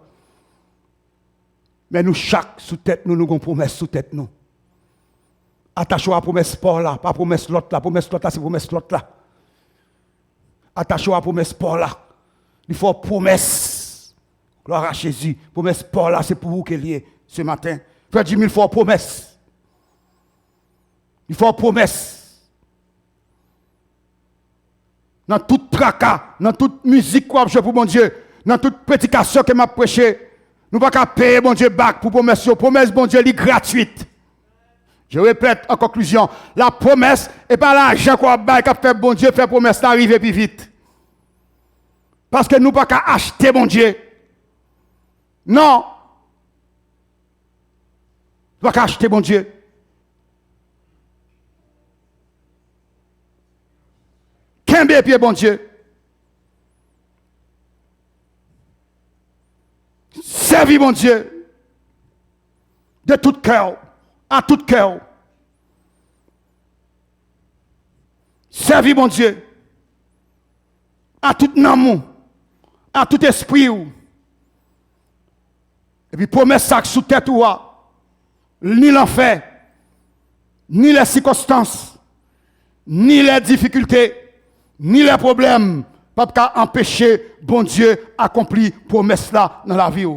Mais nous, chaque sous tête, nous avons une promesse sous tête, nous. Attachez-vous à la promesse Paul là, pas la promesse l'autre là. La promesse l'autre là, c'est la promesse l'autre là. Attachez-vous à la promesse Paul là. Il faut une promesse. Gloire à Jésus. Promesse Paul là, c'est pour vous qu'elle est ce matin. Frère Jimmy, il faut une promesse. Il faut une promesse. Dans tout tracas, dans toute musique qu'on a joué pour mon Dieu, dans toute prédication que m'a prêché, nous ne pouvons pas payer mon Dieu bac pour promesse. Promesse, bon Dieu, est gratuite. Je répète en conclusion, la promesse n'est pas l'argent qu'on a bail qui fait bon Dieu faire promesse d'arriver plus vite. Parce que nous ne pouvons pas acheter mon Dieu. Non. Nous ne pouvons pas acheter mon Dieu. Qu'un pied, bon Dieu. Servis, mon Dieu, de tout cœur, à tout cœur. Servis, mon Dieu, à tout amour, à tout esprit. Et puis, promesse ça sous tête ou ni l'enfer, ni les circonstances, ni les difficultés, ni les problèmes, pas qu'à empêcher bon Dieu accomplir promesse là dans la vie.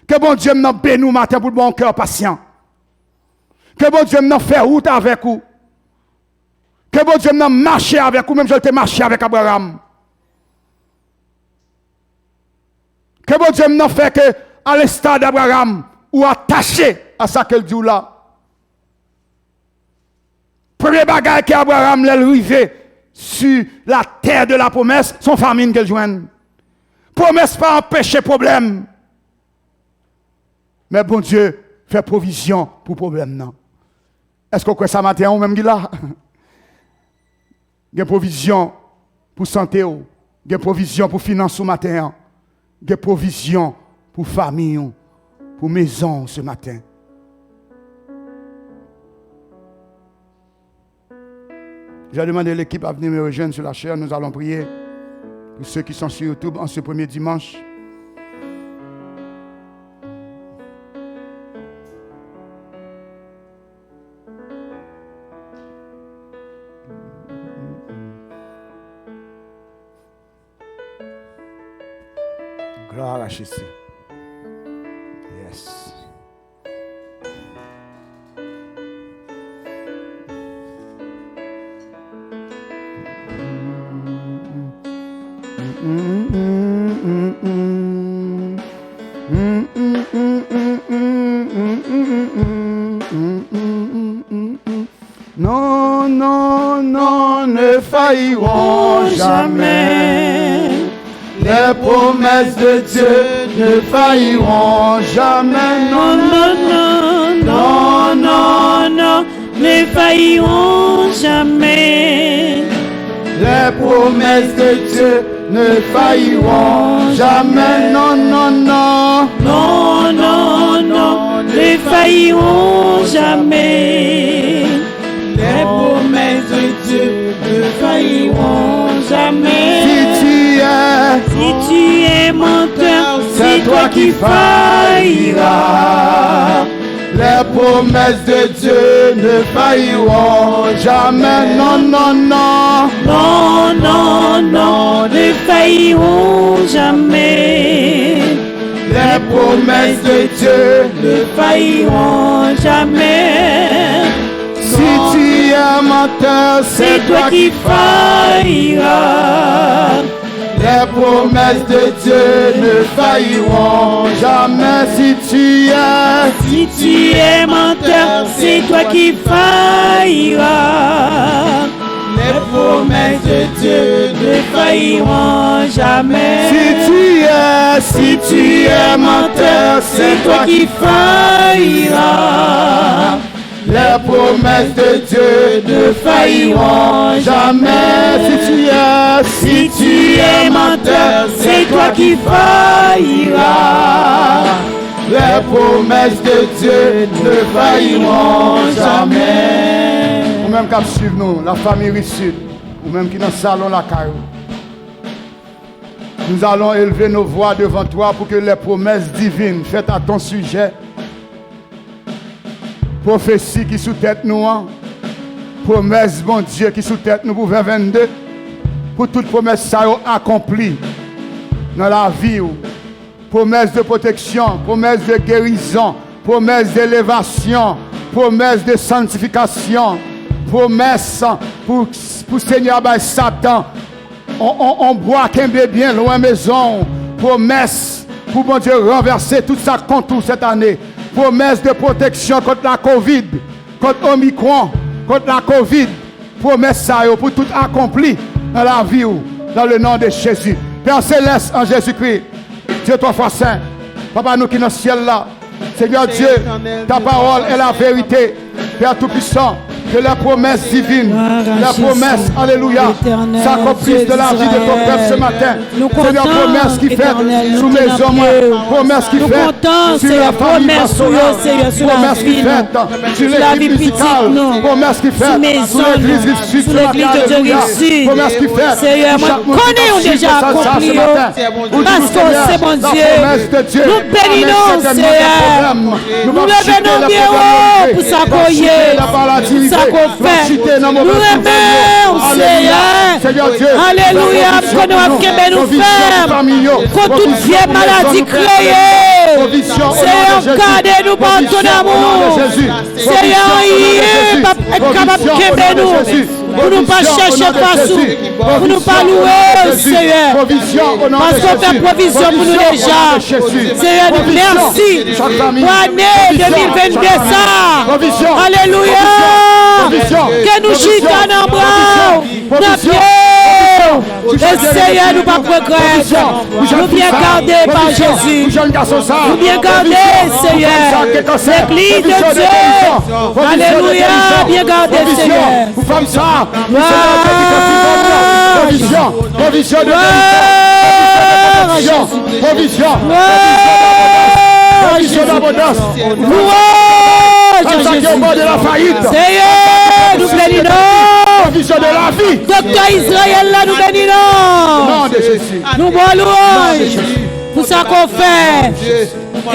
Que bon Dieu nous bénisse matin pour le bon cœur patient. Que bon Dieu nous fait route avec vous. Que bon Dieu nous marche avec vous, même je t'ai marché avec Abraham. Que bon Dieu nous fait que à l'instar d'Abraham, ou attaché à ça qu'elle dit là. Premier bagage qu'Abraham l'a arrivé sur la terre de la promesse, son famine qu'elle joigne. Promesse pas empêcher problème. Mais bon Dieu fait provision pour problème non. Est-ce qu'on croit ça matin ou même là? Il y a provision pour santé, il y a provision pour finance au matin, il y a provision pour famille, pour maison ce matin. J'ai demandé à l'équipe à venir me rejoindre sur la chaire. Nous allons prier pour ceux qui sont sur YouTube en ce premier dimanche. Gloire à Jésus. Yes. Non, non, non, ne failliront jamais. Les promesses de Dieu ne failliront jamais. Non, non, non, non, non, non, ne failliront jamais. Les promesses de Dieu ne failliront jamais. Non, non, non. Non, non, non, ne failliront jamais. Les promesses de Dieu ne failliront jamais. Si tu es menteur, c'est toi qui failliras. Les promesses de Dieu ne failliront jamais. Non, non, non. Non, non, non, ne failliront jamais. Les promesses de Dieu ne failliront jamais. Si tu es menteur, c'est toi qui failliras. Les promesses de Dieu ne failliront jamais. Si tu es menteur, c'est toi qui failliras. Les promesses de Dieu ne failliront jamais. Si tu es menteur, c'est toi qui failliras. Les promesses de Dieu ne failliront jamais. Si tu es menteur, c'est toi qui failliras. Les promesses de Dieu ne failliront jamais. Ou même qui suivent nous, la famille Rissud, ou même qui dans le salon la caillou. Nous allons élever nos voix devant toi pour que les promesses divines faites à ton sujet, prophétie qui sous tête nous, promesse bon Dieu qui sous tête nous pour 2022, pour toute promesse ça accomplie dans la vie, promesse de protection, promesse de guérison, promesse d'élévation, promesse de sanctification, promesse pour Seigneur by Satan, on boit qu'un bien loin maison, promesse pour bon Dieu renverser tout ça contre cette année. Promesse de protection contre la Covid, contre Omicron, contre la Covid. Promesse ça pour tout accompli dans la vie, dans le nom de Jésus. Père Céleste en Jésus-Christ, Dieu 3 fois saint, Papa nous qui sommes dans le ciel là, Seigneur Dieu, ta parole est la vérité. Père Tout-Puissant, que la promesse divine, la promesse, alléluia, s'accomplisse de la vie de ton peuple ce matin. Seigneur, promesse qui fait sous mes hommes, promesse qui fait sur la famille pastorale, promesse qui fait sur l'équipe musicale, promesse qui fait sur l'église Rive-Sud, sur la Alléluia, promesse qui fait. Seigneur, moi, connaissons déjà accompli, parce que c'est mon Dieu. Nous bénissons, Seigneur. Nous levons bien pour s'accueillir. Qu'on fait. Nous aimons, Seigneur. Alléluia. Que nous avons nous faire. Contre toute vieille maladie créée. Seigneur, gardez-nous par ton amour. Seigneur, être capable de quitter nous. Pour nous pas chercher partout. Pour nous pas louer, Seigneur. Parce qu'on fait provision pour nous déjà. Seigneur, merci. Pour l'année 2022, ça. Alléluia. Que nous chicane en bras. Notre Dieu. Et Seigneur, nous pas progresser. Nous bien garder par Jésus. Nous bien garder, Seigneur. L'église de Dieu. Alléluia. Bien garder, Seigneur. Provision de provision d'abondance. De la faillite. Seigneur, nous bénissons. Provision de la vie. Docteur Israël, là, nous bénissons. Nous bon louange. Pour ça qu'on fait.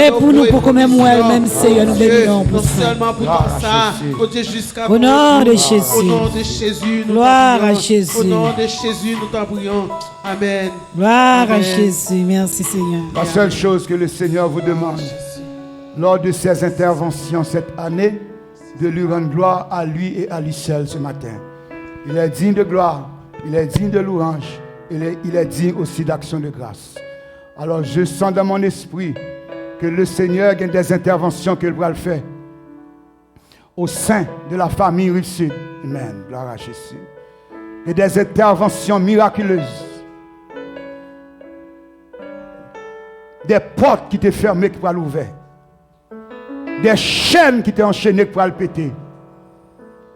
Et pour nous, pour quand même, même Seigneur, nous bénissons. Non seulement pour ça, jusqu'à au nom de Jésus. Au nom de Jésus, nous gloire à Jésus. Au nom de Jésus, nous t'en prions. Amen. Gloire à Jésus. Merci Seigneur. La seule chose que le Seigneur vous demande lors de ses interventions cette année, de lui rendre gloire à lui et à lui seul ce matin. Il est digne de gloire, il est digne de louange, il est digne aussi d'action de grâce. Alors je sens dans mon esprit que le Seigneur a des interventions qu'il va le faire au sein de la famille Rive Sud. Amen. Gloire à Jésus. Et des interventions miraculeuses. Des portes qui étaient fermées qui pourraient l'ouvrir. Des chaînes qui étaient enchaînées qui pourraient le péter.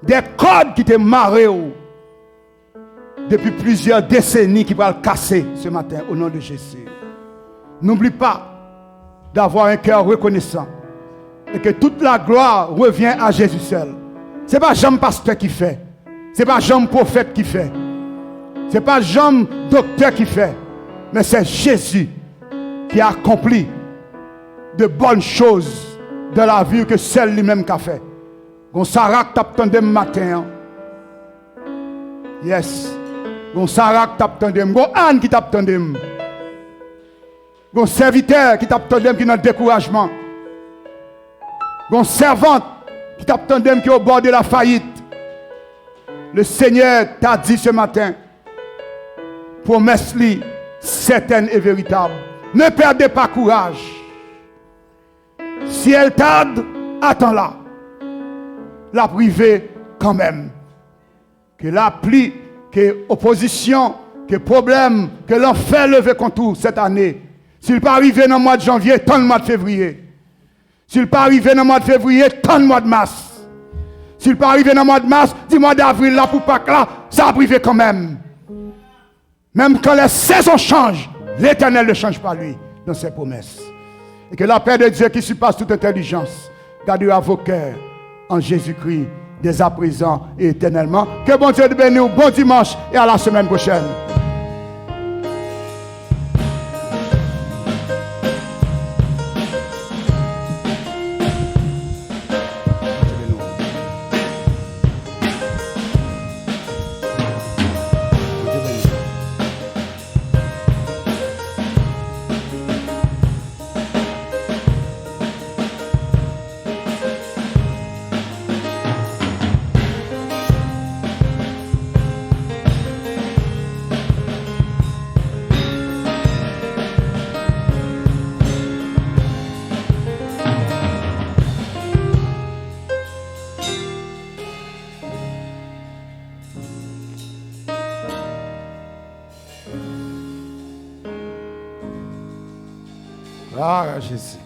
Des cordes qui étaient marrées depuis plusieurs décennies qui pourraient le casser ce matin au nom de Jésus. N'oublie pas d'avoir un cœur reconnaissant et que toute la gloire revient à Jésus seul. Ce n'est pas Jean pasteur qui fait. Ce n'est pas Jean prophète qui fait. Ce n'est pas Jean docteur qui fait. Mais c'est Jésus qui a accompli de bonnes choses dans la vie que seul lui-même a fait. Gonsarak t'attendait matin. Yes. Gonsarak t'attendait. Gon Anne qui t'attendait. Gon serviteur qui t'attendait qui est dans le découragement. Gon servante qui t'attendait qui est au bord de la faillite. Le Seigneur t'a dit ce matin, promesse-lui certaine et véritable. Ne perdez pas courage. Si elle tarde, attends-la. La privée quand même. Que la pluie, que opposition, que problème, que l'enfer levé contre vous cette année. S'il pas arrivé dans le mois de janvier, tant le mois de février. S'il pas arrivé dans le mois de février, tant le mois de mars. S'il pas arrivé dans le mois de mars, du mois d'avril là pour Pâques là, ça a privé quand même. Même quand les saisons changent, l'Éternel ne change pas lui dans ses promesses. Et que la paix de Dieu qui surpasse toute intelligence gardera vos cœurs en Jésus-Christ dès à présent et éternellement. Que bon Dieu te bénisse, bon dimanche et à la semaine prochaine. Ah, Jésus.